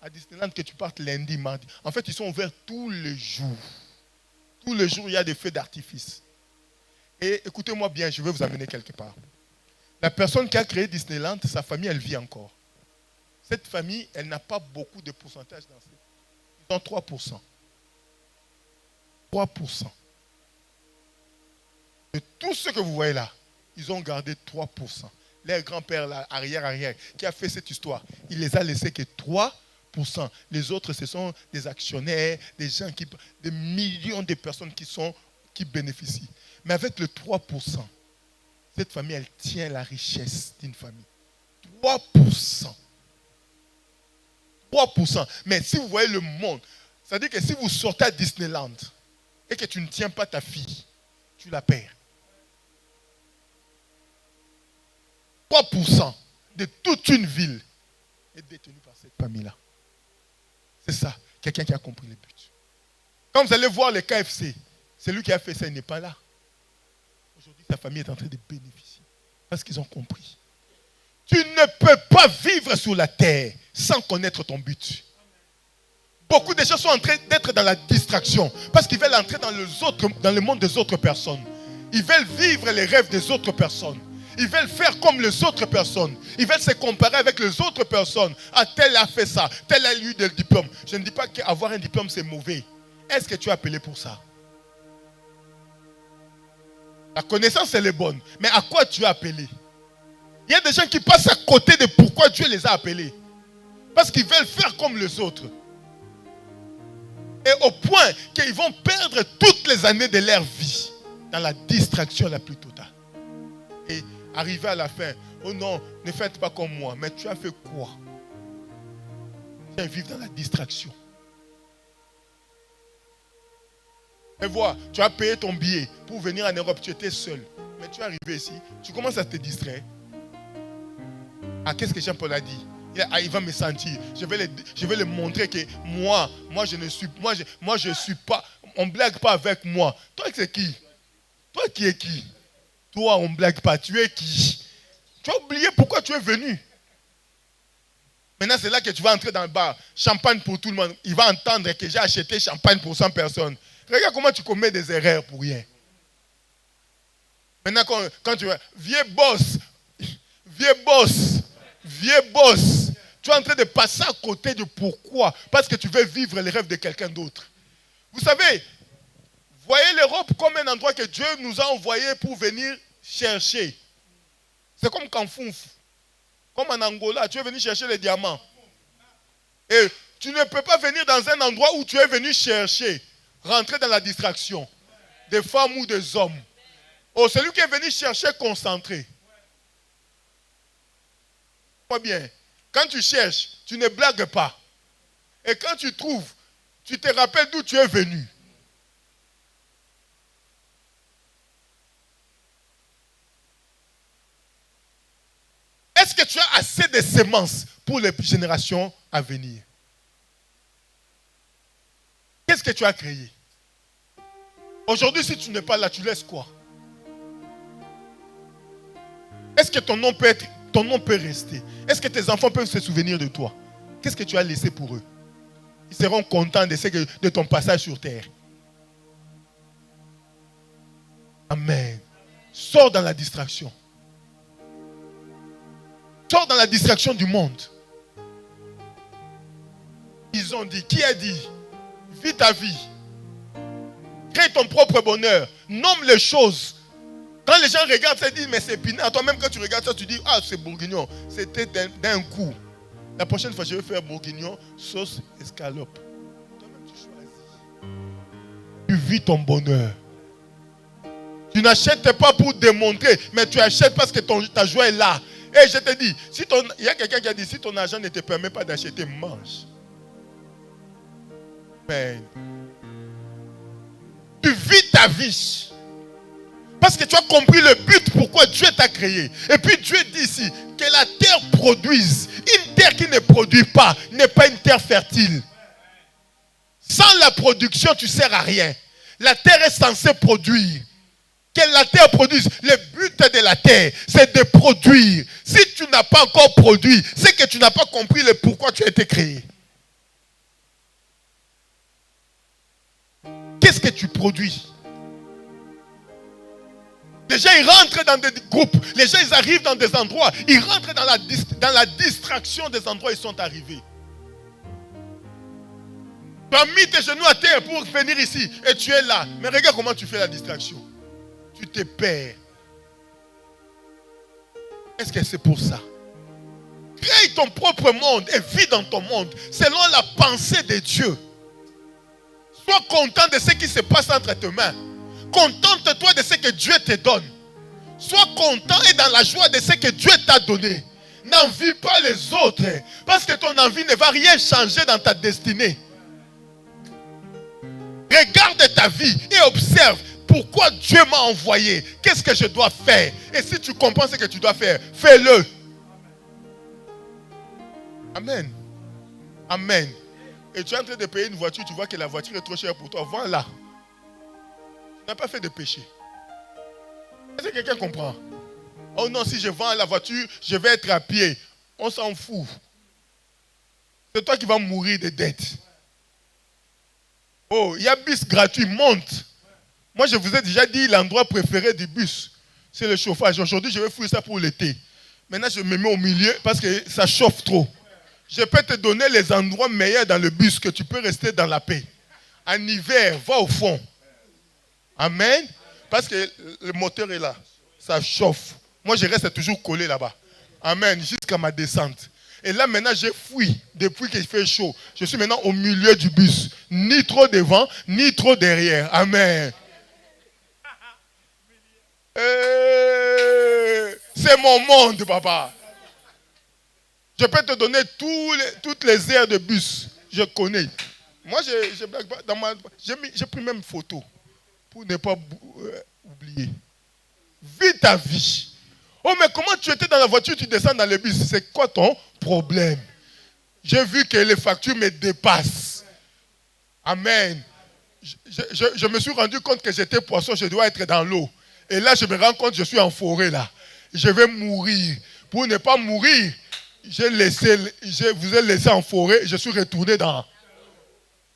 À Disneyland, que tu partes lundi, mardi. En fait, ils sont ouverts tous les jours. Tous les jours, il y a des feux d'artifice. Et écoutez-moi bien, je vais vous amener quelque part. La personne qui a créé Disneyland, sa famille, elle vit encore. Cette famille, elle n'a pas beaucoup de pourcentage dans cette. Ils ont 3%. 3%. De tout ce que vous voyez là, ils ont gardé 3%. Leur grand-père, là, arrière, qui a fait cette histoire, il les a laissés que 3%. Les autres, ce sont des actionnaires, des gens des millions de personnes qui bénéficient. Mais avec le 3%, cette famille, elle tient la richesse d'une famille. 3%. 3%. Mais si vous voyez le monde, c'est-à-dire que si vous sortez à Disneyland et que tu ne tiens pas ta fille, tu la perds. 3% de toute une ville est détenu par cette famille-là. C'est ça, quelqu'un qui a compris le but. Quand vous allez voir le KFC, celui qui a fait ça, il n'est pas là. Aujourd'hui, sa famille est en train de bénéficier. Parce qu'ils ont compris. Tu ne peux pas vivre sur la terre sans connaître ton but. Beaucoup de gens sont en train d'être dans la distraction parce qu'ils veulent entrer dans le monde des autres personnes. Ils veulent vivre les rêves des autres personnes. Ils veulent faire comme les autres personnes. Ils veulent se comparer avec les autres personnes. Ah, tel a fait ça, tel a eu des diplômes. Je ne dis pas qu'avoir un diplôme c'est mauvais. Est-ce que tu es appelé pour ça? La connaissance elle est bonne. Mais à quoi tu es appelé? Il y a des gens qui passent à côté de pourquoi Dieu les a appelés. Parce qu'ils veulent faire comme les autres. Et au point qu'ils vont perdre toutes les années de leur vie dans la distraction la plus totale. Et arriver à la fin, oh non, ne faites pas comme moi. Mais tu as fait quoi? Tu viens vivre dans la distraction. Et vois, tu as payé ton billet pour venir en Europe, tu étais seul. Mais tu es arrivé ici, tu commences à te distraire. Ah, qu'est-ce que Jean-Paul a dit? Il va me sentir. Je vais le montrer que moi je ne suis pas. On ne blague pas avec moi. Toi, c'est qui? Toi qui es qui? Toi, on ne blague pas. Tu es qui? Tu as oublié pourquoi tu es venu. Maintenant, c'est là que tu vas entrer dans le bar. Champagne pour tout le monde. Il va entendre que j'ai acheté champagne pour 100 personnes. Regarde comment tu commets des erreurs pour rien. Maintenant, quand tu vas, vieux boss, vieux boss, vieux boss, tu es en train de passer à côté de pourquoi? Parce que tu veux vivre les rêves de quelqu'un d'autre. Vous savez, voyez l'Europe comme un endroit que Dieu nous a envoyé pour venir chercher. C'est comme Kanfouf, comme en Angola, tu es venu chercher les diamants. Et tu ne peux pas venir dans un endroit où tu es venu chercher, rentrer dans la distraction des femmes ou des hommes. Oh, celui qui est venu chercher, concentré. Pas bien. Quand tu cherches, tu ne blagues pas. Et quand tu trouves, tu te rappelles d'où tu es venu. Est-ce que tu as assez de semences pour les générations à venir? Qu'est-ce que tu as créé? Aujourd'hui, si tu n'es pas là, tu laisses quoi? Est-ce que ton nom peut rester? Est-ce que tes enfants peuvent se souvenir de toi? Qu'est-ce que tu as laissé pour eux? Ils seront contents de ton passage sur terre. Amen. Sors dans la distraction. Sors dans la distraction du monde. Ils ont dit, qui a dit? Vis ta vie. Crée ton propre bonheur. Nomme les choses. Quand les gens regardent, ça disent, mais c'est pinard. Toi-même, quand tu regardes ça, tu dis, ah, c'est bourguignon. C'était d'un coup. La prochaine fois, je vais faire bourguignon, sauce escalope. Toi-même, tu choisis. Tu vis ton bonheur. Tu n'achètes pas pour démontrer, mais tu achètes parce que ta joie est là. Et je te dis, il y a quelqu'un qui a dit, si ton argent ne te permet pas d'acheter, mange. Mais tu vis ta vie. Parce que tu as compris le but pourquoi Dieu t'a créé. Et puis Dieu dit ici que la terre produise. Une terre qui ne produit pas n'est pas une terre fertile. Sans la production, tu ne sers à rien. La terre est censée produire. Que la terre produise. Le but de la terre, c'est de produire. Si tu n'as pas encore produit, c'est que tu n'as pas compris le pourquoi tu as été créé. Qu'est-ce que tu produis? Les gens, ils rentrent dans des groupes. Les gens, ils arrivent dans des endroits. Ils rentrent dans la distraction des endroits où ils sont arrivés. Tu as mis tes genoux à terre pour venir ici. Et tu es là. Mais regarde comment tu fais la distraction. Tu te perds. Est-ce que c'est pour ça? Crée ton propre monde et vis dans ton monde selon la pensée de Dieu. Sois content de ce qui se passe entre tes mains. Contente-toi de ce que Dieu te donne. Sois content et dans la joie de ce que Dieu t'a donné. N'envie pas les autres. Parce que ton envie ne va rien changer dans ta destinée. Regarde ta vie et observe pourquoi Dieu m'a envoyé. Qu'est-ce que je dois faire? Et si tu comprends ce que tu dois faire, fais-le. Amen. Amen. Et tu es en train de payer une voiture, tu vois que la voiture est trop chère pour toi. Vends-la. Tu n'as pas fait de péché. Est-ce que quelqu'un comprend? Oh non, si je vends la voiture, je vais être à pied. On s'en fout. C'est toi qui vas mourir de dettes. Oh, il y a bus gratuit, monte. Moi, je vous ai déjà dit l'endroit préféré du bus, c'est le chauffage. Aujourd'hui, je vais fouiller ça pour l'été. Maintenant, je me mets au milieu parce que ça chauffe trop. Je peux te donner les endroits meilleurs dans le bus que tu peux rester dans la paix. En hiver, va au fond. Amen. Parce que le moteur est là. Ça chauffe. Moi, je reste toujours collé là-bas. Amen. Jusqu'à ma descente. Et là, maintenant, j'ai fui depuis qu'il fait chaud. Je suis maintenant au milieu du bus. Ni trop devant, ni trop derrière. Amen. C'est mon monde, papa. Je peux te donner toutes les aires de bus. Je connais. Moi, je blague pas. J'ai pris même photo pour ne pas oublier. Vis ta vie. Oh, mais comment tu étais dans la voiture, tu descends dans le bus? C'est quoi ton problème? J'ai vu que les factures me dépassent. Amen. Je me suis rendu compte que j'étais poisson, je dois être dans l'eau. Et là, je me rends compte que je suis en forêt là. Je vais mourir. Pour ne pas mourir, je vous ai laissé en forêt, je suis retourné dans.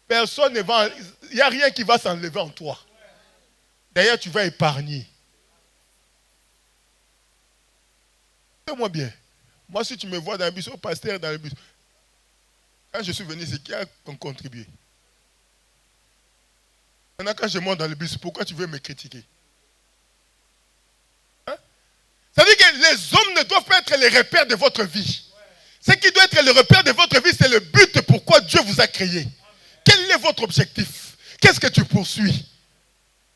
Personne ne va. Il n'y a rien qui va s'enlever en toi. D'ailleurs, tu vas épargner. Écoutez-moi bien. Moi, si tu me vois dans le bus, au pasteur dans le bus, quand je suis venu, c'est qui a contribué. Maintenant, quand je monte dans le bus, pourquoi tu veux me critiquer? Hein? Ça veut dire que les hommes ne doivent pas être les repères de votre vie. Ce qui doit être le repère de votre vie, c'est le but pourquoi Dieu vous a créé. Quel est votre objectif? Qu'est-ce que tu poursuis?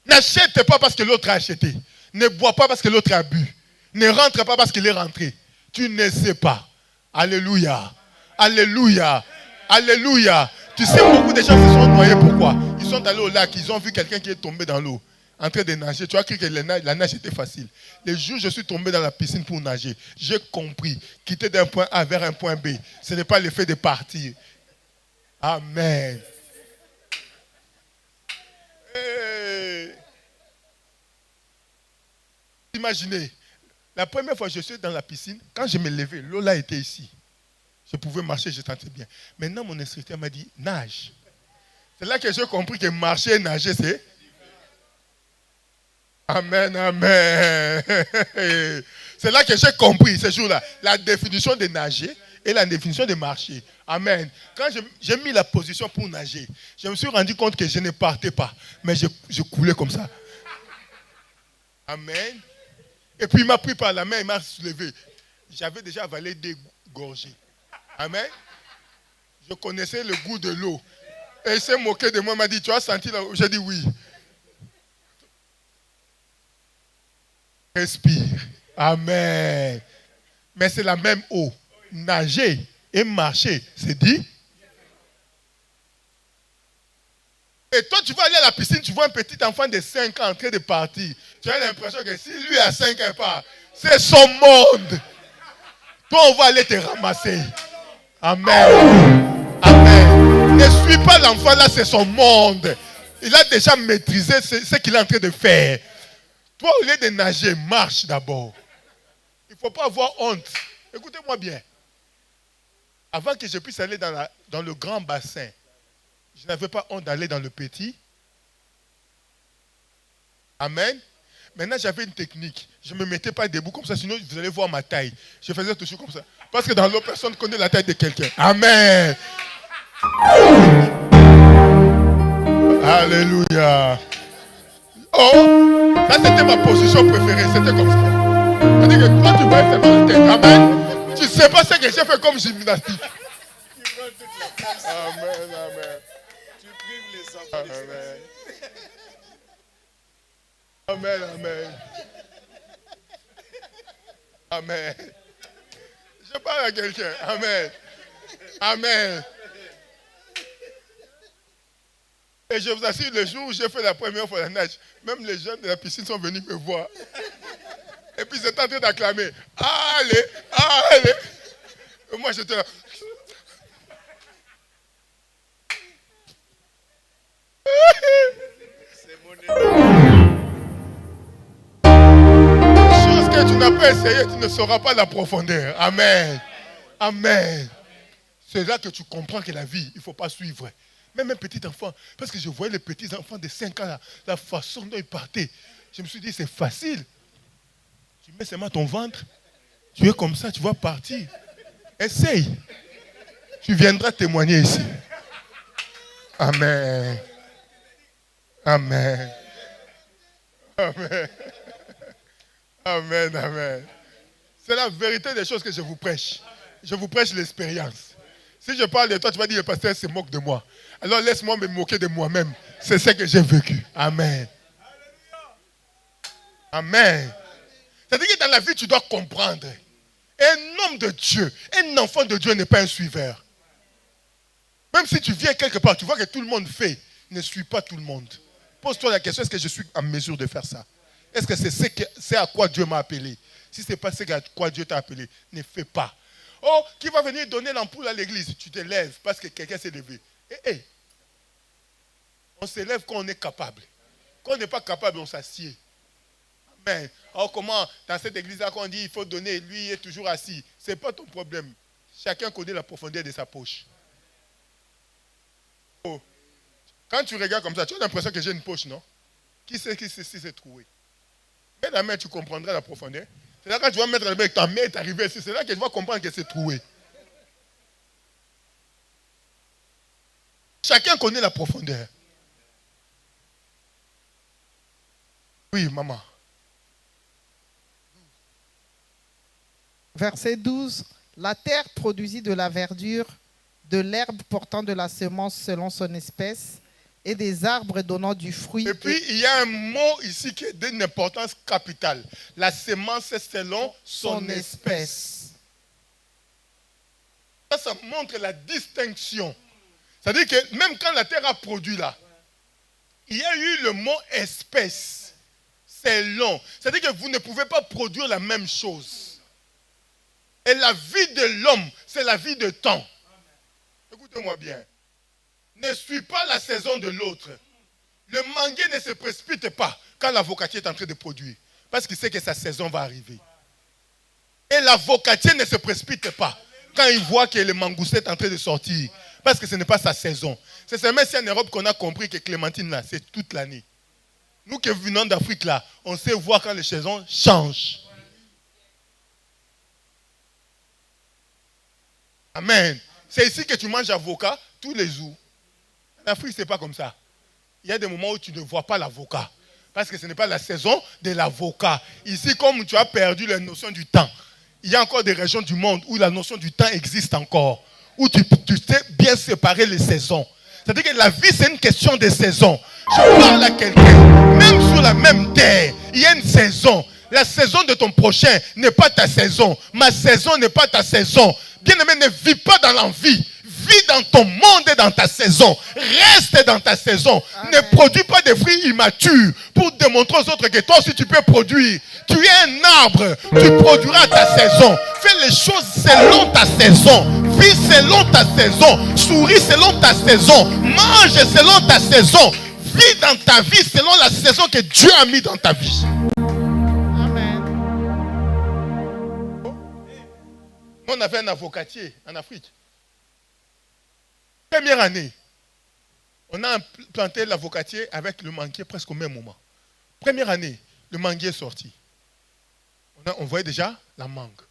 N'achète pas parce que l'autre a acheté. Ne bois pas parce que l'autre a bu. Ne rentre pas parce qu'il est rentré. Tu ne sais pas. Alléluia. Alléluia. Alléluia. Tu sais, beaucoup de gens se sont noyés. Pourquoi? Ils sont allés au lac. Ils ont vu quelqu'un qui est tombé dans l'eau, en train de nager. Tu as cru que la nage était facile. Le jour où je suis tombé dans la piscine pour nager, j'ai compris. Quitter d'un point A vers un point B, ce n'est pas le fait de partir. Amen. Hey. Imaginez, la première fois que je suis dans la piscine, quand je me levais, l'eau là était ici. Je pouvais marcher, je sentais bien. Maintenant, mon instructeur m'a dit, nage. C'est là que j'ai compris que marcher et nager, c'est... Amen, amen. C'est là que j'ai compris, ce jour-là, la définition de nager et la définition de marcher. Amen. Quand j'ai mis la position pour nager, je me suis rendu compte que je ne partais pas, mais je coulais comme ça. Amen. Et puis il m'a pris par la main, il m'a soulevé. J'avais déjà avalé des gorgées. Amen. Je connaissais le goût de l'eau. Et il s'est moqué de moi, il m'a dit, tu as senti là? J'ai dit oui. Respire. Amen. Mais c'est la même eau. Nager et marcher, c'est dit. Et toi, tu vas aller à la piscine, tu vois un petit enfant de 5 ans en train de partir. Tu as l'impression que si lui a 5 ans part, c'est son monde. Toi, on va aller te ramasser. Amen. Amen. Ne suis pas l'enfant là, c'est son monde. Il a déjà maîtrisé ce qu'il est en train de faire. Toi, au lieu de nager, marche d'abord. Il ne faut pas avoir honte. Écoutez-moi bien. Avant que je puisse aller dans le grand bassin, je n'avais pas honte d'aller dans le petit. Amen. Maintenant, j'avais une technique. Je ne me mettais pas debout comme ça, sinon vous allez voir ma taille. Je faisais toujours comme ça. Parce que dans l'eau, personne ne connaît la taille de quelqu'un. Amen. Alléluia. Oh, ça c'était ma position préférée. C'était comme ça. C'est-à-dire que toi, tu vas faire dans la tête. Amen. Tu ne sais pas ce que j'ai fait comme gymnastique. Amen, amen. Tu prives les enfants. Amen. Amen, amen. Amen. Je parle à quelqu'un. Amen. Amen. Et je vous assure, le jour où j'ai fait la première fois la nage, même les jeunes de la piscine sont venus me voir. Et puis ils étaient en train d'acclamer. Allez, allez. Et moi j'étais là. Chose que tu n'as pas essayé, tu ne sauras pas la profondeur. Amen. Amen. C'est là que tu comprends que la vie, il ne faut pas suivre. Même un petit enfant, parce que je voyais les petits enfants de 5 ans, la façon dont ils partaient. Je me suis dit, c'est facile. Tu mets seulement ton ventre, tu es comme ça, tu vas partir. Essaye. Tu viendras témoigner ici. Amen. Amen. Amen. Amen, amen. C'est la vérité des choses que je vous prêche. Je vous prêche l'expérience. Si je parle de toi, tu vas dire, le pasteur se moque de moi. Alors laisse-moi me moquer de moi-même. C'est ce que j'ai vécu. Amen. Amen. C'est-à-dire que dans la vie, tu dois comprendre. Un homme de Dieu, un enfant de Dieu n'est pas un suiveur. Même si tu viens quelque part, tu vois que tout le monde fait, ne suis pas tout le monde. Pose-toi la question, est-ce que je suis en mesure de faire ça? Est-ce que c'est à quoi Dieu m'a appelé? Si ce n'est pas ce à quoi Dieu t'a appelé, ne fais pas. Oh, qui va venir donner l'ampoule à l'église? Tu te lèves parce que quelqu'un s'est levé. On se lève quand on est capable. Quand on n'est pas capable, on s'assied. Amen. Alors comment, dans cette église-là, quand on dit il faut donner, lui il est toujours assis. Ce n'est pas ton problème. Chacun connaît la profondeur de sa poche. Oh. Quand tu regardes comme ça, tu as l'impression que j'ai une poche, non? Qui sait qui s'est trouvé? Mets la main, tu comprendras la profondeur. C'est là quand tu vas mettre le bec, ta main est arrivée ici. C'est là que tu vas comprendre que c'est troué. Chacun connaît la profondeur. Oui, maman. Verset 12. La terre produisit de la verdure, de l'herbe portant de la semence selon son espèce, et des arbres donnant du fruit. Et puis, il y a un mot ici qui est d'une importance capitale. La semence est selon son espèce. Ça montre la distinction. C'est-à-dire que même quand la terre a produit là, il y a eu le mot espèce. C'est long. C'est-à-dire que vous ne pouvez pas produire la même chose. Et la vie de l'homme, c'est la vie de temps. Écoutez-moi bien. Ne suis pas la saison de l'autre. Le manguier ne se précipite pas quand l'avocatier est en train de produire. Parce qu'il sait que sa saison va arriver. Et l'avocatier ne se précipite pas quand il voit que le mangousset est en train de sortir. Parce que ce n'est pas sa saison. C'est seulement ici en Europe qu'on a compris que clémentine là, c'est toute l'année. Nous qui venons d'Afrique là, on sait voir quand les saisons changent. Amen. C'est ici que tu manges avocat tous les jours. En Afrique, ce n'est pas comme ça. Il y a des moments où tu ne vois pas l'avocat. Parce que ce n'est pas la saison de l'avocat. Ici, comme tu as perdu la notion du temps, il y a encore des régions du monde où la notion du temps existe encore. Où tu sais bien séparer les saisons. C'est-à-dire que la vie, c'est une question de saison. Je parle à quelqu'un, même sur la même terre, il y a une saison. La saison de ton prochain n'est pas ta saison. Ma saison n'est pas ta saison. Bien-aimé, ne vis pas dans l'envie. Vis dans ton monde et dans ta saison. Reste dans ta saison. Amen. Ne produis pas des fruits immatures pour démontrer aux autres que toi aussi tu peux produire. Tu es un arbre. Tu produiras ta saison. Fais les choses selon ta saison. Vis selon ta saison. Souris selon ta saison. Mange selon ta saison. Vis dans ta vie selon la saison que Dieu a mis dans ta vie. Amen. On avait un avocatier en Afrique. Première année, on a planté l'avocatier avec le manguier presque au même moment. Première année, le manguier est sorti. On voyait déjà la mangue.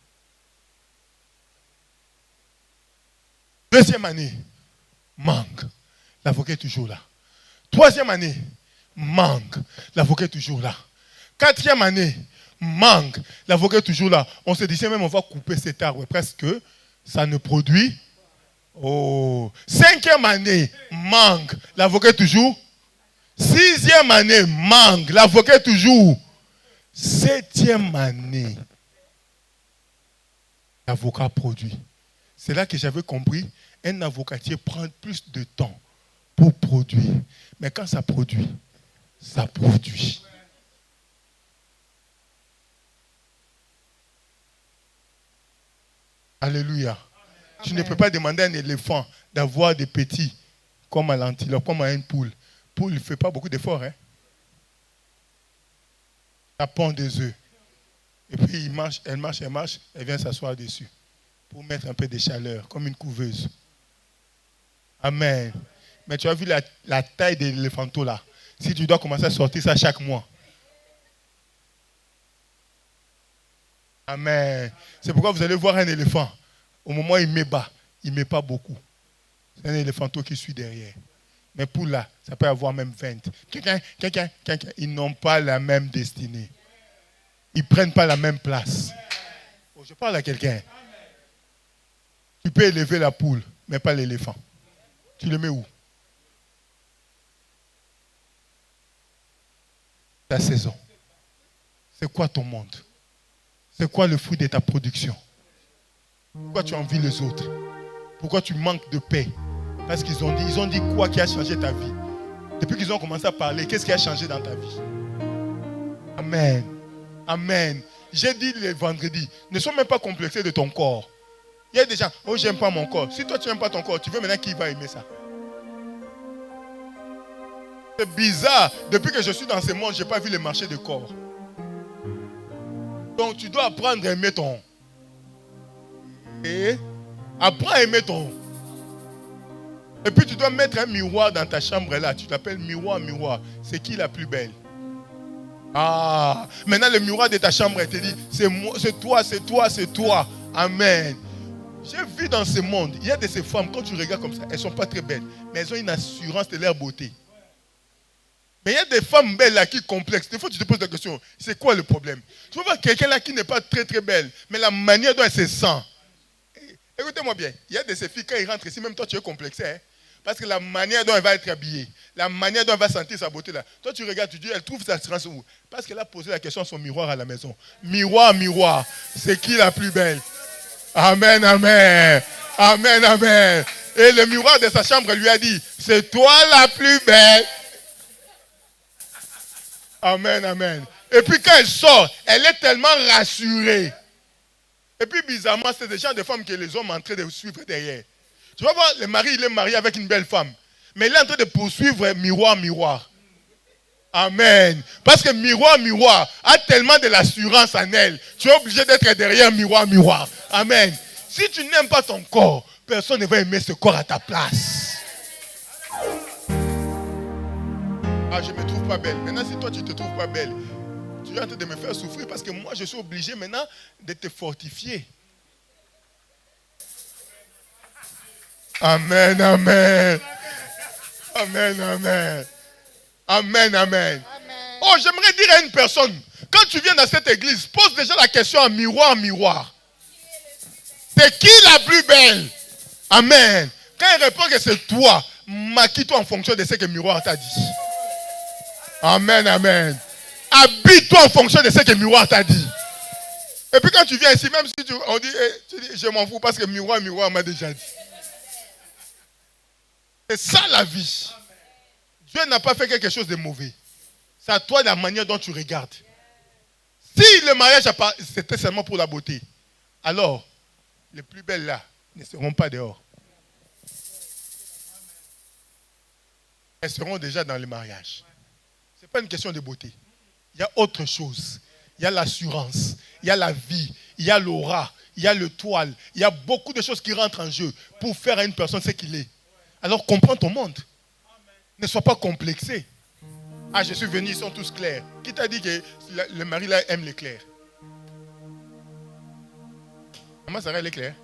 Deuxième année, mangue. L'avocat est toujours là. Troisième année, mangue. L'avocat est toujours là. Quatrième année, mangue. L'avocat est toujours là. On se disait même on va couper cet arbre presque. Ça ne produit. Oh. Cinquième année, mangue. L'avocat est toujours. Sixième année, mangue. L'avocat est toujours. Septième année, l'avocat produit. C'est là que j'avais compris. Un avocatier prend plus de temps pour produire. Mais quand ça produit, ça produit. Alléluia. Amen. Tu ne peux pas demander à un éléphant d'avoir des petits comme à l'antilope, comme à une poule. Poule ne fait pas beaucoup d'efforts. Hein? Ça pond des œufs. Et puis elle marche, elle vient s'asseoir dessus pour mettre un peu de chaleur, comme une couveuse. Amen. Mais tu as vu la taille de l'éléphanto là. Si tu dois commencer à sortir ça chaque mois. Amen. C'est pourquoi vous allez voir un éléphant. Au moment où il met bas, il ne met pas beaucoup. C'est un éléphanto qui suit derrière. Mais pour là, ça peut avoir même 20. Quelqu'un. Ils n'ont pas la même destinée. Ils ne prennent pas la même place. Oh, je parle à quelqu'un. Tu peux élever la poule, mais pas l'éléphant. Tu le mets où? Ta saison. C'est quoi ton monde? C'est quoi le fruit de ta production? Pourquoi tu envies les autres? Pourquoi tu manques de paix? Parce qu'ils ont dit quoi qui a changé ta vie? Depuis qu'ils ont commencé à parler, qu'est-ce qui a changé dans ta vie? Amen. Amen. J'ai dit le vendredi, ne sois même pas complexé de ton corps. Il y a des gens, oh j'aime pas mon corps. Si toi tu n'aimes pas ton corps, tu veux maintenant qui va aimer ça? C'est bizarre. Depuis que je suis dans ce monde, je n'ai pas vu le marché de corps. Donc tu dois apprendre à aimer ton. Et apprends à aimer ton. Et puis tu dois mettre un miroir dans ta chambre là. Tu t'appelles miroir. C'est qui la plus belle? Ah, maintenant le miroir de ta chambre, elle te dit, c'est moi, c'est toi, c'est toi, c'est toi. Amen. J'ai vu dans ce monde, il y a de ces femmes, quand tu regardes comme ça, elles ne sont pas très belles, mais elles ont une assurance de leur beauté. Mais il y a des femmes belles là qui complexent. Des fois, tu te poses la question, c'est quoi le problème? Tu vas voir quelqu'un là qui n'est pas très très belle, mais la manière dont elle se sent. Écoutez-moi bien, il y a de ces filles, quand ils rentrent ici, même toi tu es complexé. Hein? Parce que la manière dont elle va être habillée, la manière dont elle va sentir sa beauté là, toi tu regardes, tu dis, elle trouve sa assurance où? Parce qu'elle a posé la question à son miroir à la maison. Miroir, miroir, c'est qui la plus belle? Amen, amen. Amen, amen. Et le miroir de sa chambre lui a dit, c'est toi la plus belle. Amen, amen. Et puis quand elle sort, elle est tellement rassurée. Et puis bizarrement, c'est des gens de femmes que les hommes sont en train de suivre derrière. Tu vas voir, le mari, il est marié avec une belle femme. Mais il est en train de poursuivre miroir, miroir. Amen. Parce que miroir, miroir a tellement de l'assurance en elle. Tu es obligé d'être derrière miroir, miroir. Amen. Si tu n'aimes pas ton corps, personne ne va aimer ce corps à ta place. Ah, je ne me trouve pas belle. Maintenant, si toi, tu ne te trouves pas belle, tu es en train de me faire souffrir parce que moi, je suis obligé maintenant de te fortifier. Amen, amen. Amen, amen. Amen, amen. Oh, j'aimerais dire à une personne, quand tu viens dans cette église, pose déjà la question à miroir, miroir. C'est qui la plus belle? Amen. Quand il répond que c'est toi, maquille-toi en fonction de ce que le miroir t'a dit. Amen, amen. Habille-toi en fonction de ce que le miroir t'a dit. Et puis quand tu viens ici, même si on dit, tu dis, je m'en fous parce que miroir, miroir m'a déjà dit. C'est ça la vie. Dieu n'a pas fait quelque chose de mauvais. C'est à toi la manière dont tu regardes. Si le mariage c'était seulement pour la beauté, alors les plus belles là ne seront pas dehors. Elles seront déjà dans le mariage. Ce n'est pas une question de beauté. Il y a autre chose. Il y a l'assurance, il y a la vie, il y a l'aura, il y a le toile. Il y a beaucoup de choses qui rentrent en jeu pour faire à une personne ce qu'il est. Alors comprends ton monde. Ne sois pas complexé. Ah, je suis venu, ils sont tous clairs. Qui t'a dit que le mari là aime les clairs? Maman Sarah, elle est claire.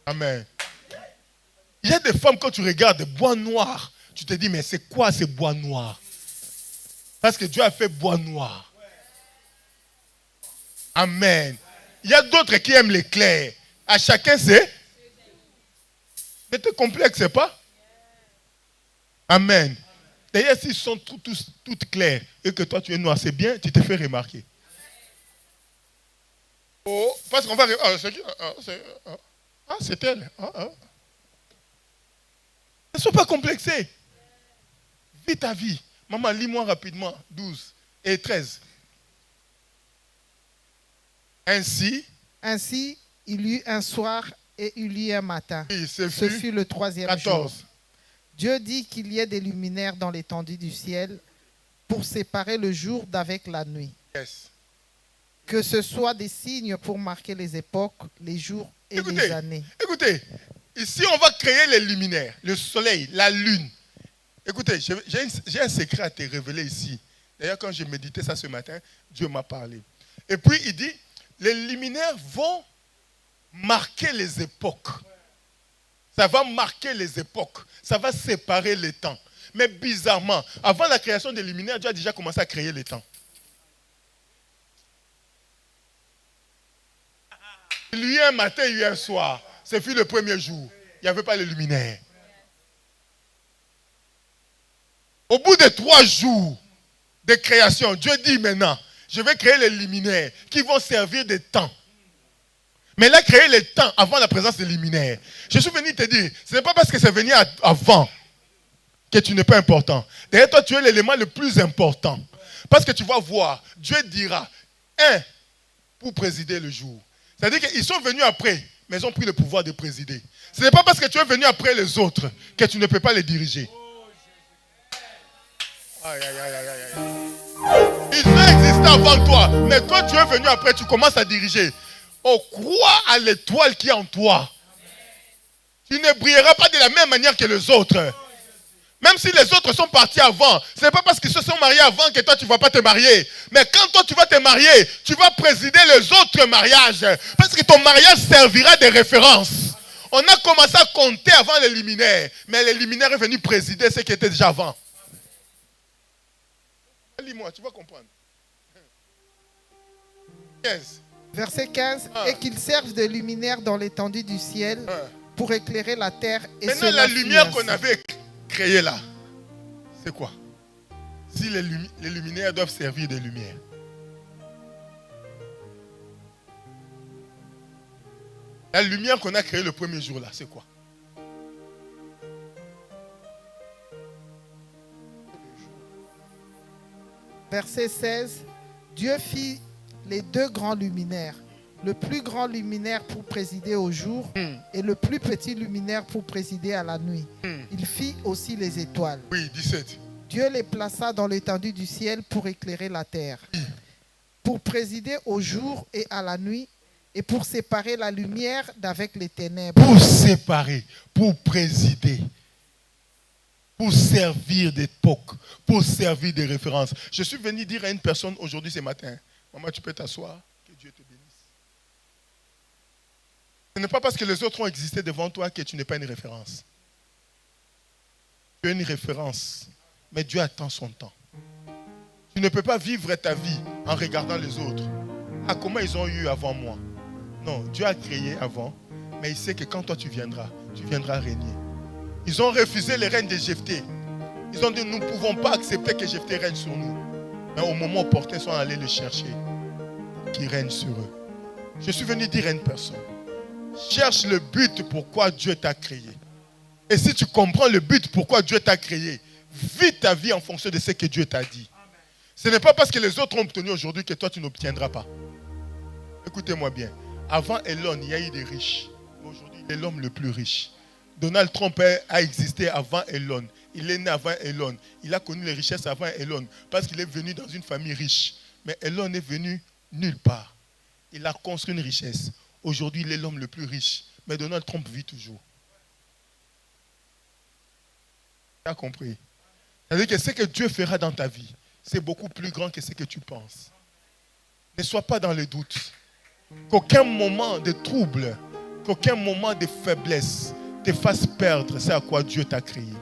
Amen. Il y a des femmes, quand tu regardes des bois noirs, tu te dis, mais c'est quoi ces bois noirs? Parce que Dieu a fait bois noir. Amen. Il y a d'autres qui aiment les clairs. À chacun c'est. Ne te complexe pas. Amen. D'ailleurs, s'ils sont toutes claires et que toi tu es noir, c'est bien, tu te fais remarquer. Oh, parce qu'on va... c'est elle. Ne sois pas complexé. Vis ta vie. Maman, lis-moi rapidement. 12 et 13. Ainsi, il y eut un soir et il y eut un matin. Oui, ce fut le 3e 14. jour. Dieu dit qu'il y ait des luminaires dans l'étendue du ciel pour séparer le jour d'avec la nuit. Yes. Que ce soit des signes pour marquer les époques, les jours et les années. Écoutez, ici on va créer les luminaires, le soleil, la lune. Écoutez, j'ai un secret à te révéler ici. D'ailleurs, quand j'ai médité ça ce matin, Dieu m'a parlé. Et puis il dit, les luminaires vont marquer les époques. Ça va marquer les époques. Ça va séparer les temps. Mais bizarrement, avant la création des luminaires, Dieu a déjà commencé à créer les temps. Il y a eu un matin, il y a eu un soir. Ce fut le premier jour. Il n'y avait pas les luminaires. Au bout de 3 jours de création, Dieu dit maintenant, je vais créer les luminaires qui vont servir de temps. Mais il a créé le temps avant la présence des luminaires. Je suis venu te dire, ce n'est pas parce que c'est venu avant que tu n'es pas important. D'ailleurs, toi, tu es l'élément le plus important. Parce que tu vas voir, Dieu dira, pour présider le jour. C'est-à-dire qu'ils sont venus après, mais ils ont pris le pouvoir de présider. Ce n'est pas parce que tu es venu après les autres que tu ne peux pas les diriger. Aïe, aïe, aïe, aïe, aïe. Ils ont existé avant toi, mais toi, tu es venu après, tu commences à diriger. Oh, crois à l'étoile qui est en toi. Tu ne brilleras pas de la même manière que les autres. Même si les autres sont partis avant, ce n'est pas parce qu'ils se sont mariés avant que toi tu ne vas pas te marier. Mais quand toi tu vas te marier, tu vas présider les autres mariages. Parce que ton mariage servira de référence. On a commencé à compter avant les liminaires. Mais les liminaires est venu présider ce qui était déjà avant. Lis-moi, tu vas comprendre. 15. Verset 15. Et qu'ils servent de luminaire dans l'étendue du ciel pour éclairer la terre. Et maintenant, la lumière qu'on avait créée là, c'est quoi? Si les luminaires doivent servir de lumière. La lumière qu'on a créée le premier jour là, c'est quoi? Verset 16. Dieu fit les deux grands luminaires. Le plus grand luminaire pour présider au jour et le plus petit luminaire pour présider à la nuit. Il fit aussi les étoiles. Oui, 17. Dieu les plaça dans l'étendue du ciel pour éclairer la terre, pour présider au jour et à la nuit, et pour séparer la lumière d'avec les ténèbres. Pour séparer, pour présider, pour servir d'époque, pour servir de référence. Je suis venu dire à une personne aujourd'hui ce matin, maman, tu peux t'asseoir, que Dieu te bénisse. Ce n'est pas parce que les autres ont existé devant toi que tu n'es pas une référence. Tu es une référence, mais Dieu attend son temps. Tu ne peux pas vivre ta vie en regardant les autres. Ah, comment ils ont eu avant moi? Non, Dieu a créé avant, mais il sait que quand toi tu viendras régner. Ils ont refusé le règne de Jephthé. Ils ont dit, nous ne pouvons pas accepter que Jephthé règne sur nous. Mais au moment opportun, ils sont allés le chercher, qui règne sur eux. Je suis venu dire à une personne, cherche le but pourquoi Dieu t'a créé. Et si tu comprends le but pourquoi Dieu t'a créé, vis ta vie en fonction de ce que Dieu t'a dit. Ce n'est pas parce que les autres ont obtenu aujourd'hui que toi tu n'obtiendras pas. Écoutez-moi bien. Avant Elon, il y a eu des riches. Aujourd'hui, il est l'homme le plus riche. Donald Trump a existé avant Elon. Il est né avant Elon. Il a connu les richesses avant Elon parce qu'il est venu dans une famille riche. Mais Elon est venu nulle part. Il a construit une richesse. Aujourd'hui, il est l'homme le plus riche. Mais Donald Trump vit toujours. Tu as compris? C'est-à-dire que ce que Dieu fera dans ta vie, c'est beaucoup plus grand que ce que tu penses. Ne sois pas dans le doute. Qu'aucun moment de trouble, qu'aucun moment de faiblesse te fasse perdre ce à quoi Dieu t'a créé.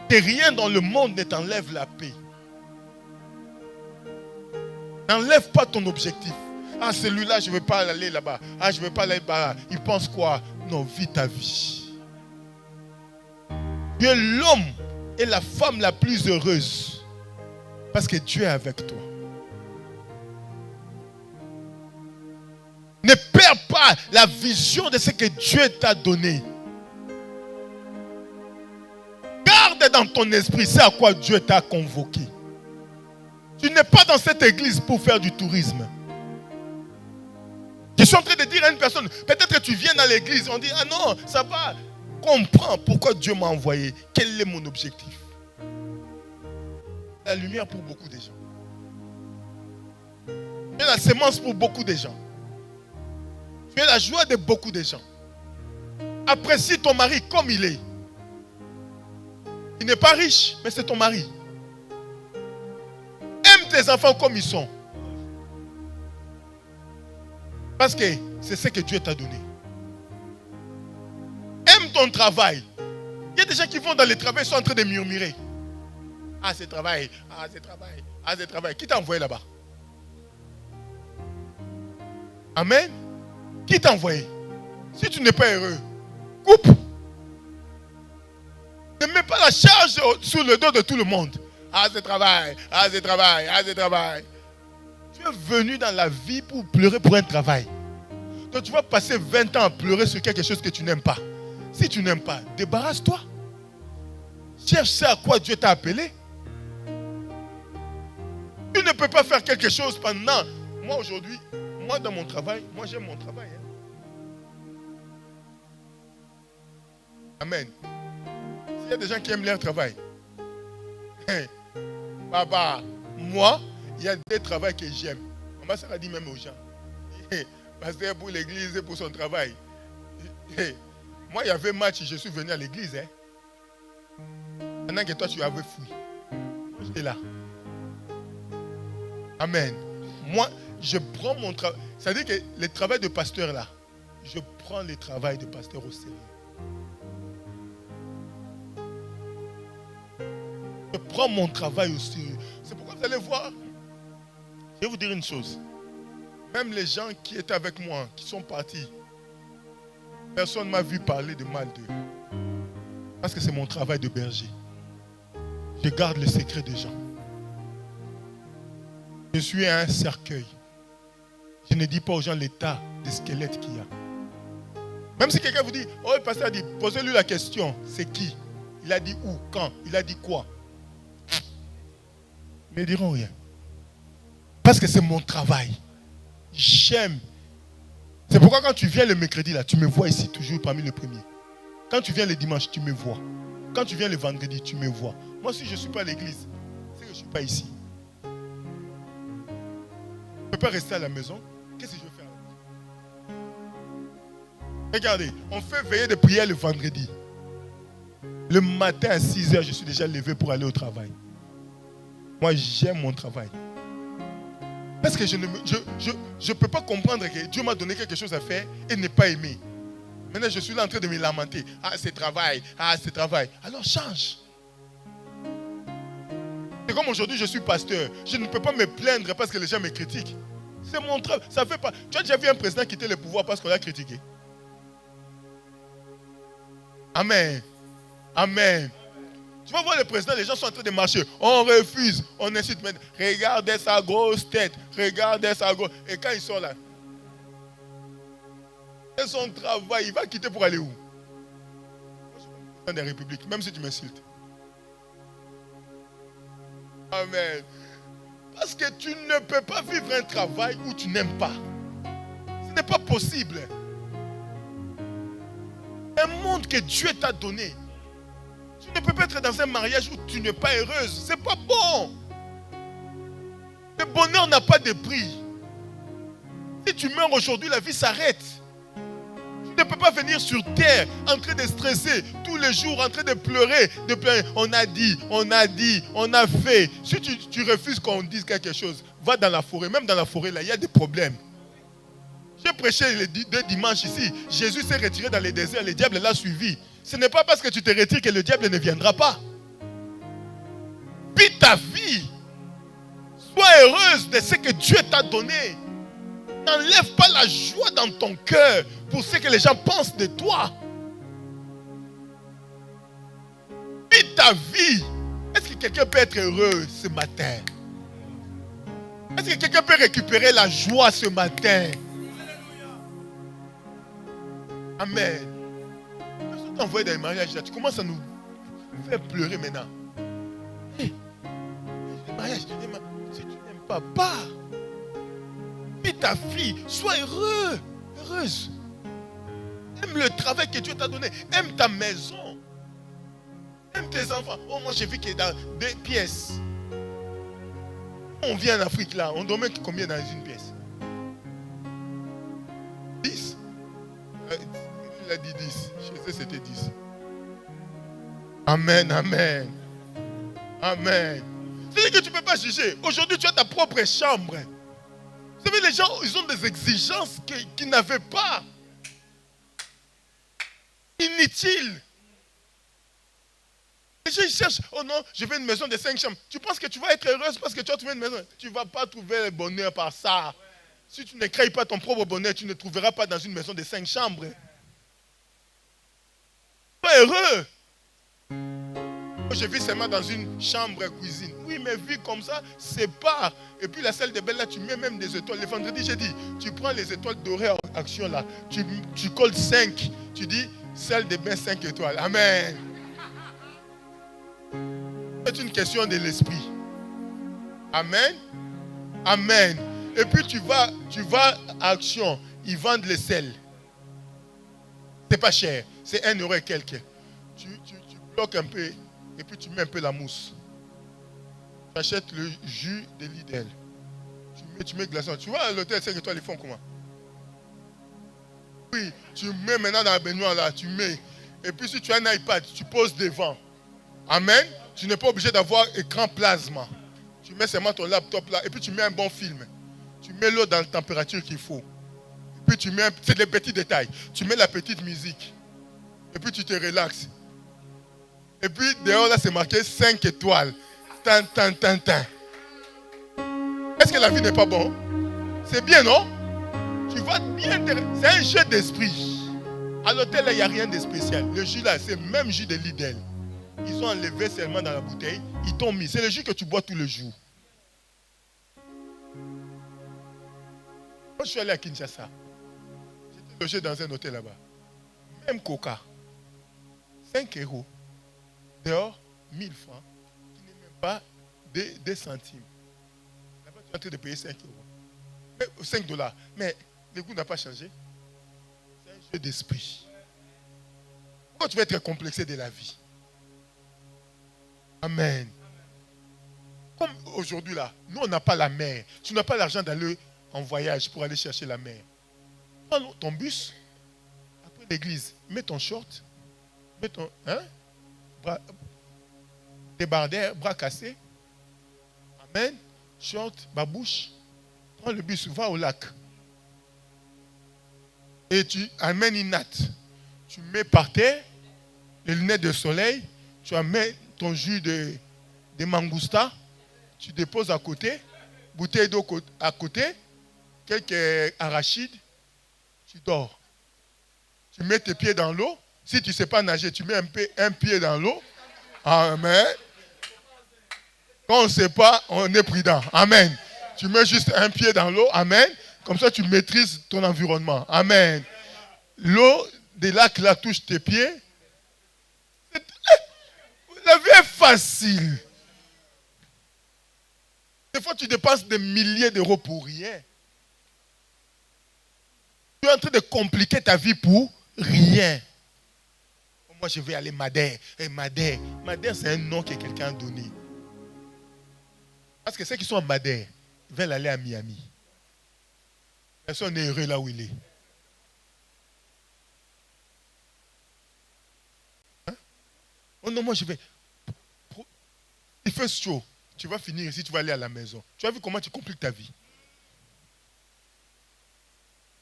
Que rien dans le monde ne t'enlève la paix. N'enlève pas ton objectif. Ah, celui-là, je ne veux pas aller là-bas. Ah, je ne veux pas aller là-bas. Il pense quoi? Non, vis ta vie. Tu es l'homme et la femme la plus heureuse parce que Dieu est avec toi. Ne perds pas la vision de ce que Dieu t'a donné. Garde dans ton esprit ce à quoi Dieu t'a convoqué. Tu n'es pas dans cette église pour faire du tourisme. Je suis en train de dire à une personne, peut-être que tu viens dans l'église, on dit, ah non, ça va. Comprends pourquoi Dieu m'a envoyé. Quel est mon objectif? La lumière pour beaucoup de gens. Tu es la sémence pour beaucoup de gens. Tu es la joie de beaucoup de gens. Apprécie ton mari comme il est. Il n'est pas riche, mais c'est ton mari. Aime tes enfants comme ils sont. Parce que c'est ce que Dieu t'a donné. Aime ton travail. Il y a des gens qui vont dans le travail, ils sont en train de murmurer. Ah, c'est travail, ah, c'est travail, ah, c'est travail. Qui t'a envoyé là-bas? Amen. Qui t'a envoyé? Si tu n'es pas heureux, coupe. Ne mets pas la charge sur le dos de tout le monde. Ah, c'est travail, ah, c'est travail, ah, c'est travail. Tu es venu dans la vie pour pleurer pour un travail. Donc tu vas passer 20 ans à pleurer sur quelque chose que tu n'aimes pas. Si tu n'aimes pas, débarrasse-toi. Cherche ce à quoi Dieu t'a appelé. Tu ne peux pas faire quelque chose pendant... Moi aujourd'hui, moi dans mon travail, moi j'aime mon travail. Amen. S'il y a des gens qui aiment leur travail, papa, moi, il y a des travails que j'aime. Maman, ça l'a dit même aux gens. Pasteur pour l'église et pour son travail. Moi, il y avait match, je suis venu à l'église. Pendant que toi, tu avais fui. J'étais là. Amen. Moi, je prends mon travail. C'est-à-dire que le travail de pasteur là, je prends le travail de pasteur au sérieux. Je prends mon travail au sérieux. C'est pourquoi vous allez voir. Je vais vous dire une chose. Même les gens qui étaient avec moi, qui sont partis, personne ne m'a vu parler de mal d'eux. Parce que c'est mon travail de berger. Je garde le secret des gens. Je suis un cercueil. Je ne dis pas aux gens l'état de squelette qu'il y a. Même si quelqu'un vous dit, oh le pasteur a dit, posez-lui la question, c'est qui? Il a dit où, quand, il a dit quoi? Ils ne diront rien. Parce que c'est mon travail. J'aime. C'est pourquoi quand tu viens le mercredi, là, tu me vois ici toujours parmi les premiers. Quand tu viens le dimanche, tu me vois. Quand tu viens le vendredi, tu me vois. Moi, si je ne suis pas à l'église, c'est que je ne suis pas ici. Je ne peux pas rester à la maison. Qu'est-ce que je vais faire à la maison? Regardez, on fait veiller de prière le vendredi. Le matin à 6h, je suis déjà levé pour aller au travail. Moi, j'aime mon travail. Parce que je ne peux pas comprendre que Dieu m'a donné quelque chose à faire et ne pas aimer. Maintenant, je suis là en train de me lamenter. Ah, c'est travail. Ah, c'est travail. Alors, change. C'est comme aujourd'hui, je suis pasteur. Je ne peux pas me plaindre parce que les gens me critiquent. C'est mon travail. Ça fait pas. Tu as déjà vu un président quitter le pouvoir parce qu'on l'a critiqué? Amen. Amen. Tu vas voir le président, les gens sont en train de marcher. On refuse, on incite. Regardez sa grosse tête. Regardez sa grosse... Et quand ils sont là, c'est son travail. Il va quitter pour aller où? Moi, je suis le président des républiques, même si tu m'insultes. Amen. Parce que tu ne peux pas vivre un travail où tu n'aimes pas. Ce n'est pas possible. Un monde que Dieu t'a donné. Tu ne peux pas être dans un mariage où tu n'es pas heureuse. C'est pas bon. Le bonheur n'a pas de prix. Si tu meurs aujourd'hui, la vie s'arrête. Tu ne peux pas venir sur terre en train de stresser tous les jours, en train de pleurer, On a dit, on a fait. Si tu refuses qu'on dise quelque chose, va dans la forêt. Même dans la forêt, là, il y a des problèmes. J'ai prêché les 2 dimanches ici. Jésus s'est retiré dans le désert, le diable l'a suivi. Ce n'est pas parce que tu te retires que le diable ne viendra pas. Vis ta vie. Sois heureuse de ce que Dieu t'a donné. N'enlève pas la joie dans ton cœur pour ce que les gens pensent de toi. Vis ta vie. Est-ce que quelqu'un peut être heureux ce matin? Est-ce que quelqu'un peut récupérer la joie ce matin? Amen. Quand tu t'envoies dans les mariages, là, tu commences à nous faire pleurer maintenant. Hey, le mariage, si tu n'aimes pas, pars. Vis ta fille, sois heureux, heureuse. Aime le travail que Dieu t'a donné. Aime ta maison. Aime tes enfants. Oh, moi j'ai vu qu'il est dans 2 pièces. On vient en Afrique là, on dormait combien dans une pièce? 10. Il a dit 10. Chez eux, c'était 10. Amen, amen. Amen. C'est-à-dire que tu ne peux pas juger. Aujourd'hui, tu as ta propre chambre. Vous savez, les gens, ils ont des exigences qu'ils n'avaient pas. Inutiles. Les gens, ils cherchent, oh non, je veux une maison de 5 chambres. Tu penses que tu vas être heureuse parce que tu as trouvé une maison? Tu ne vas pas trouver le bonheur par ça. Si tu ne crées pas ton propre bonheur, tu ne trouveras pas dans une maison de 5 chambres. Sois heureux. Je vis seulement dans une chambre cuisine. Oui, mais vu comme ça, c'est pas. Et puis la salle de bain là, tu mets même des étoiles. Le vendredi, j'ai dit, tu prends les étoiles dorées en action là, tu colles 5. Tu dis, salle de bain 5 étoiles. Amen. C'est une question de l'esprit. Amen. Amen. Et puis tu vas à action. Ils vendent le sel. C'est pas cher. C'est 1 euro et quelques. Tu bloques un peu. Et puis tu mets un peu la mousse. Tu achètes le jus de Lidl. Tu mets glaçon. Tu vois à l'hôtel 5 étoiles, ils font comment? Oui, tu mets maintenant dans la baignoire là, tu mets. Et puis si tu as un iPad, tu poses devant. Amen. Tu n'es pas obligé d'avoir écran plasma. Tu mets seulement ton laptop là et puis tu mets un bon film. Tu mets l'eau dans la température qu'il faut. Et puis tu mets, c'est des petits détails. Tu mets la petite musique. Et puis tu te relaxes. Et puis dehors là c'est marqué 5 étoiles. Tan, tan, tan, tan. Est-ce que la vie n'est pas bonne? C'est bien, non? Tu vas bien. C'est un jeu d'esprit. À l'hôtel là, il n'y a rien de spécial. Le jus là, c'est le même jus de Lidl. Ils ont enlevé seulement dans la bouteille. Ils t'ont mis. C'est le jus que tu bois tous les jours. Quand je suis allé à Kinshasa, j'étais logé dans un hôtel là-bas. Même Coca. 5 euros. Dehors, 1000 francs. Qui n'est même pas des centimes. Là-bas, tu es en train de payer 5 euros. 5 $. Mais le goût n'a pas changé. C'est un jeu d'esprit. Pourquoi tu vas être complexé de la vie? Amen. Comme aujourd'hui là, nous on n'a pas la mer. Tu n'as pas l'argent d'aller en voyage pour aller chercher la mer. Prends ton bus, après l'église, mets ton short, mets ton débardeur, bras cassés. Amen. Short, babouche. Prends le bus, va au lac. Et tu amènes une natte. Tu mets par terre les lunettes de soleil. Tu amènes ton jus de mangousta. Tu déposes à côté. Bouteille d'eau à côté. Quelques arachides. Tu dors. Tu mets tes pieds dans l'eau. Si tu ne sais pas nager, tu mets un pied dans l'eau. Amen. Quand on ne sait pas, on est prudent. Amen. Tu mets juste un pied dans l'eau. Amen. Comme ça, tu maîtrises ton environnement. Amen. L'eau des lacs là touche tes pieds. La vie est facile. Des fois, tu dépenses des milliers d'euros pour rien. Tu es en train de compliquer ta vie pour rien. Moi, je vais aller Madère. Madère, c'est un nom que quelqu'un a donné. Parce que ceux qui sont à Madère veulent aller à Miami. Personne n'est heureux là où il est. Hein? Oh non, moi je vais. Il fait chaud. Tu vas finir ici, tu vas aller à la maison. Tu as vu comment tu compliques ta vie?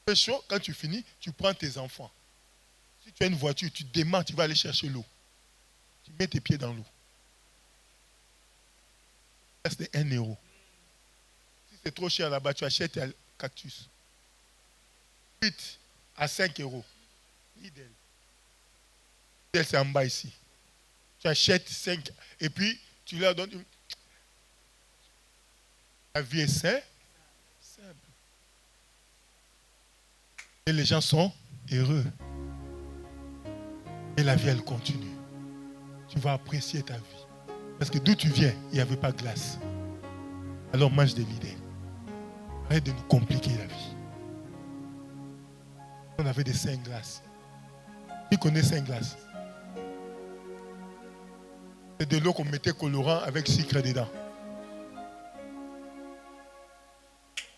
Il fait chaud, quand tu finis, tu prends tes enfants. Si tu as une voiture, tu démarres, tu vas aller chercher l'eau. Tu mets tes pieds dans l'eau. Ça, c'est 1 euro. Si c'est trop cher là-bas, tu achètes un cactus. 8 à 5 euros. Lidl. Lidl, c'est en bas ici. Tu achètes 5 et puis tu leur donnes une. La vie est simple. Et les gens sont heureux. Et la vie, elle continue. Tu vas apprécier ta vie. Parce que d'où tu viens, il n'y avait pas de glace. Alors mange des Lidl. Arrête de nous compliquer la vie. On avait des 5 glaces. Qui connaît 5 glaces? C'est de l'eau qu'on mettait colorant avec sucre dedans.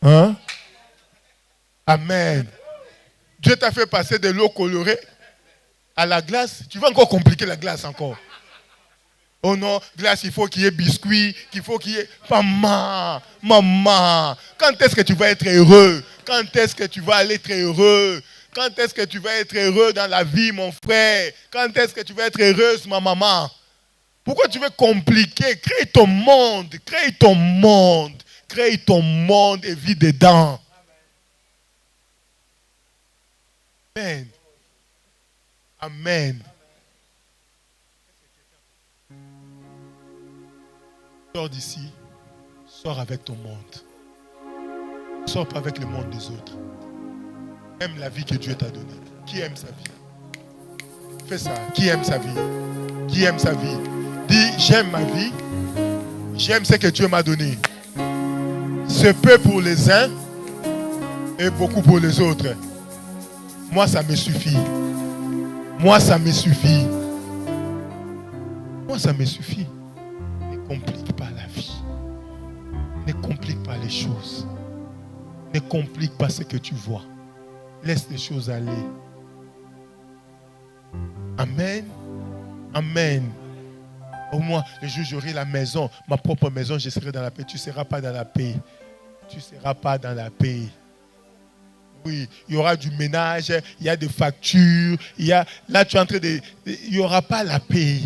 Hein? Amen. Dieu t'a fait passer de l'eau colorée à la glace. Tu vas encore compliquer la glace encore. Oh non, glace, il faut qu'il y ait biscuit, qu'il faut qu'il y ait... Maman, quand est-ce que tu vas être heureux? Quand est-ce que tu vas aller être heureux? Quand est-ce que tu vas être heureux dans la vie, mon frère? Quand est-ce que tu vas être heureuse, ma maman? Pourquoi tu veux compliquer? Crée ton monde, crée ton monde et vis dedans. Amen. Amen. Sors d'ici, sors avec ton monde. Sors pas avec le monde des autres. Aime la vie que Dieu t'a donnée. Qui aime sa vie? Fais ça. Qui aime sa vie? Qui aime sa vie? Dis, j'aime ma vie. J'aime ce que Dieu m'a donné. C'est peu pour les uns et beaucoup pour les autres. Moi, ça me suffit. Moi, ça me suffit. Moi, ça me suffit. Ne complique pas la vie. Ne complique pas les choses. Ne complique pas ce que tu vois. Laisse les choses aller. Amen. Amen. Au moins, le jour où j'aurai la maison, ma propre maison, je serai dans la paix. Tu ne seras pas dans la paix. Tu ne seras pas dans la paix. Oui, il y aura du ménage, il y a des factures, là tu es en train de... Il n'y aura pas la paix.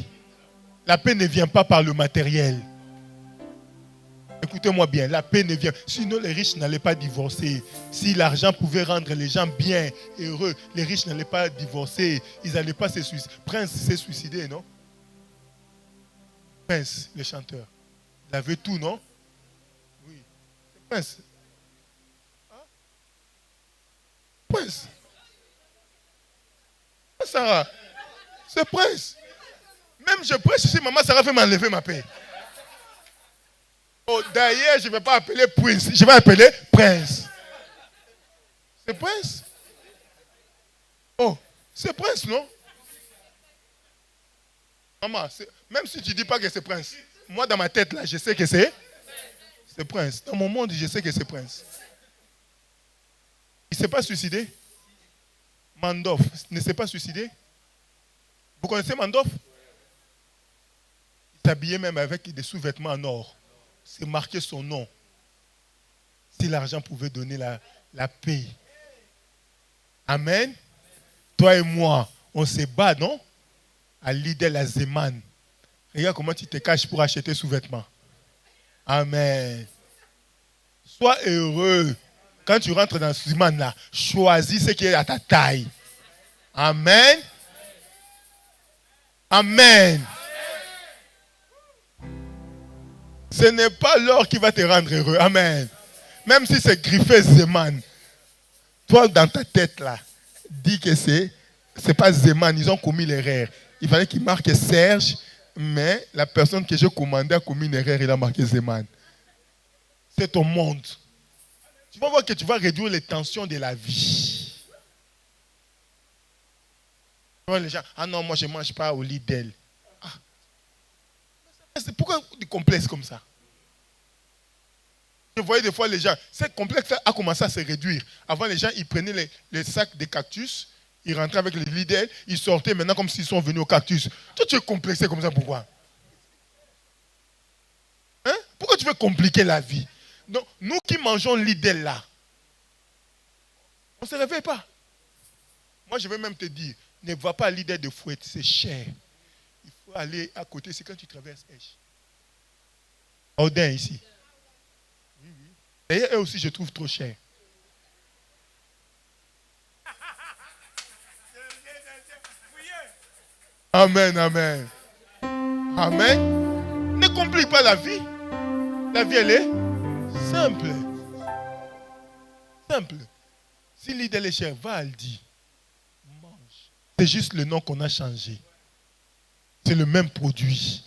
La paix ne vient pas par le matériel. Écoutez-moi bien, la paix ne vient. Sinon, les riches n'allaient pas divorcer. Si l'argent pouvait rendre les gens bien, heureux, les riches n'allaient pas divorcer. Ils n'allaient pas se suicider. Prince s'est suicidé, non? Prince, le chanteur. Il avait tout, non? Oui. Prince. Prince. Sarah, c'est Prince. Même je prêche si maman Sarah fait m'enlever ma paix. Oh, d'ailleurs, je ne vais pas appeler Prince, je vais appeler Prince. C'est Prince. Oh, c'est Prince, non? Maman, même si tu ne dis pas que c'est Prince, moi dans ma tête là, je sais que c'est Prince. Dans mon monde, je sais que c'est Prince. Il ne s'est pas suicidé? Mandoff ne s'est pas suicidé? Vous connaissez Mandoff? Il s'habillait même avec des sous-vêtements en or. C'est marqué son nom. Si l'argent pouvait donner la paix. Amen. Toi et moi, on se bat, non? À Lidl, à Zeman. Regarde comment tu te caches pour acheter sous-vêtements. Amen. Sois heureux. Quand tu rentres dans ce Zeman-là, choisis ce qui est à ta taille. Amen. Amen. Ce n'est pas l'or qui va te rendre heureux. Amen. Même si c'est griffé Zeman. Toi, dans ta tête, là, dis que c'est pas Zeman. Ils ont commis l'erreur. Il fallait qu'il marque Serge, mais la personne que j'ai commandé a commis une erreur. Il a marqué Zeman. C'est ton monde. Tu vas voir que tu vas réduire les tensions de la vie. Tu vois les gens, ah non, moi je ne mange pas au Lidl. Ah. Pourquoi des complexes comme ça? Je voyais des fois les gens, ce complexe a commencé à se réduire. Avant, les gens, ils prenaient les sacs de cactus, ils rentraient avec les Lidl, ils sortaient maintenant comme s'ils sont venus au cactus. Toi, tu es complexé comme ça, pourquoi? Hein? Pourquoi tu veux compliquer la vie? Donc, nous qui mangeons Lidl là, on ne se réveille pas. Moi, je vais même te dire, ne va pas à Lidl de Fouette, c'est cher. Il faut aller à côté, c'est quand tu traverses Esch. Audin ici. Oui, oui. D'ailleurs, eux aussi, je trouve trop cher. Amen, amen. Amen. Ne complique pas la vie. La vie, elle est simple. Simple. Si l'idée est chère, va elle dit. Mange. C'est juste le nom qu'on a changé. C'est le même produit.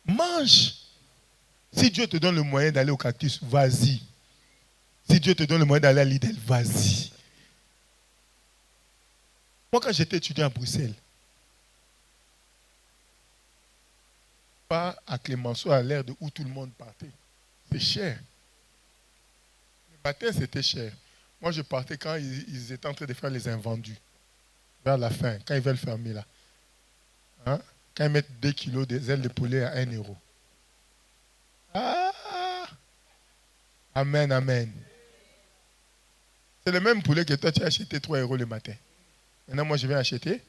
Mange. Si Dieu te donne le moyen d'aller au cactus, vas-y. Si Dieu te donne le moyen d'aller à Lidl, vas-y. Moi, quand j'étais étudiant à Bruxelles, pas à Clémenceau, à l'air de où tout le monde partait. C'est cher. Le matin, c'était cher. Moi, je partais quand ils étaient en train de faire les invendus. Vers la fin, quand ils veulent fermer là. Hein? Quand ils mettent 2 kilos des ailes de poulet à 1 euro. Ah! Amen, amen. C'est le même poulet que toi, tu as acheté 3 euros le matin. Maintenant, moi, je vais acheter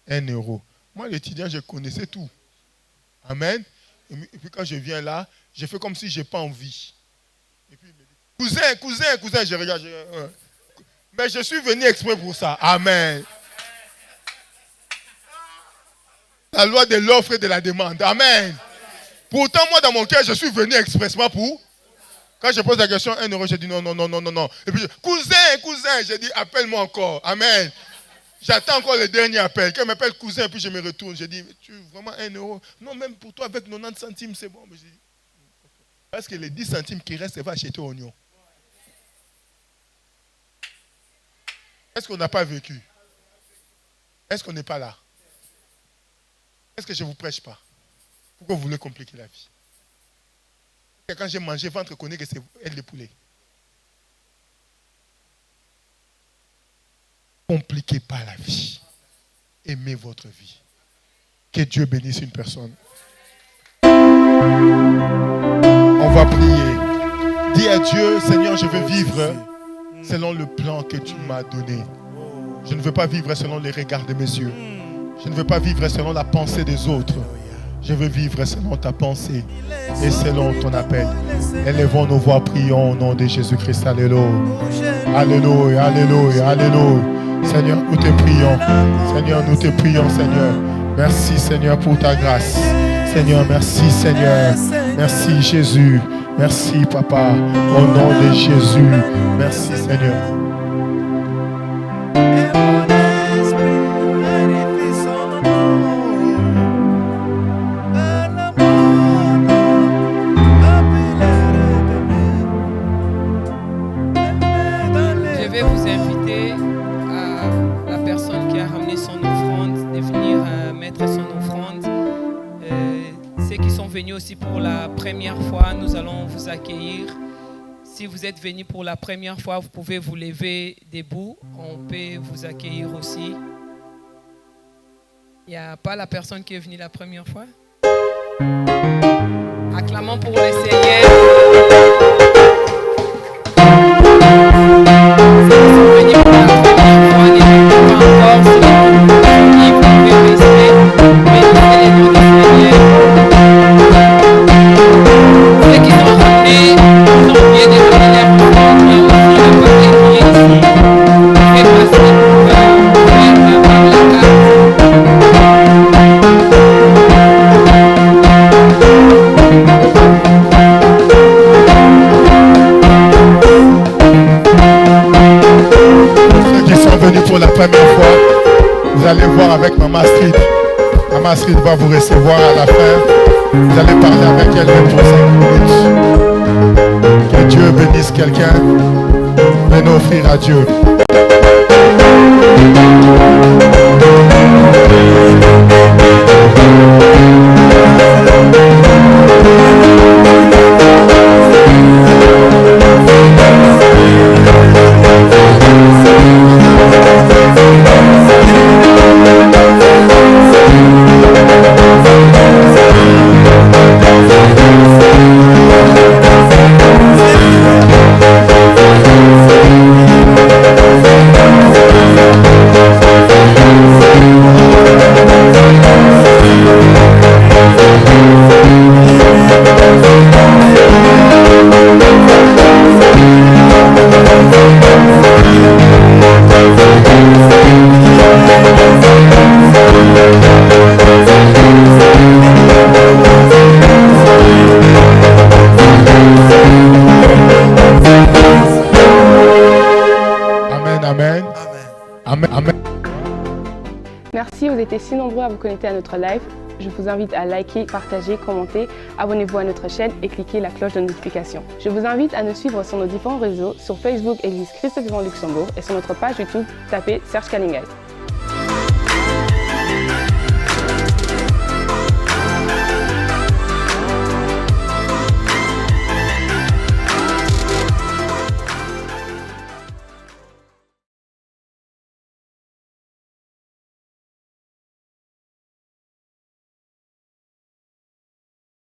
1 euro. Moi, l'étudiant, je connaissais tout. Amen. Et puis quand je viens là, je fais comme si je n'ai pas envie. Et puis il me dit, cousin, je regarde. Mais je suis venu exprès pour ça. Amen. La loi de l'offre et de la demande. Amen. Pourtant, moi, dans mon cœur, je suis venu expressement pour. Quand je pose la question, 1 euro, je dis non. Et puis, cousin, je dis, appelle-moi encore. Amen. J'attends encore le dernier appel. Quand il m'appelle cousin, puis je me retourne. Je dis, tu veux vraiment 1 euro? Non, même pour toi, avec 90 centimes, c'est bon. Mais je dis, parce que les 10 centimes qui restent, ça va acheter oignon. Est-ce qu'on n'a pas vécu? Est-ce qu'on n'est pas là? Est-ce que je ne vous prêche pas? Pourquoi vous voulez compliquer la vie? Quand j'ai mangé, ventre connaît que c'est aile de poulet. Compliquez pas la vie. Aimez votre vie. Que Dieu bénisse une personne. On va prier. Dis à Dieu, Seigneur, je veux vivre selon le plan que tu m'as donné. Je ne veux pas vivre selon les regards de mes yeux. Je ne veux pas vivre selon la pensée des autres. Je veux vivre selon ta pensée et selon ton appel. Élevons nos voix, prions au nom de Jésus-Christ. Alléluia. Alléluia, alléluia, alléluia. Seigneur, nous te prions. Seigneur, nous te prions, Seigneur. Merci, Seigneur, pour ta grâce. Seigneur, merci, Seigneur. Merci, Jésus. Merci, Papa. Au nom de Jésus. Merci, Seigneur. Je vais vous inviter à la personne qui a ramené son offrande de venir mettre son offrande. Ceux qui sont venus aussi pour la première fois, nous allons vous accueillir. Si vous êtes venus pour la première fois, vous pouvez vous lever debout. On peut vous accueillir aussi. Il n'y a pas la personne qui est venue la première fois? Acclamons pour le Seigneur. Pour la première fois, vous allez voir avec Maman Astrid. Maman Astrid va vous recevoir à la fin. Vous allez parler avec elle pour 5 minutes. Que Dieu bénisse quelqu'un. Venez offrir à Dieu. Merci, vous étiez si nombreux à vous connecter à notre live. Je vous invite à liker, partager, commenter, abonnez-vous à notre chaîne et cliquez la cloche de notification. Je vous invite à nous suivre sur nos différents réseaux, sur Facebook Église Christ Vivant Luxembourg et sur notre page YouTube, tapez Serge Kalingai.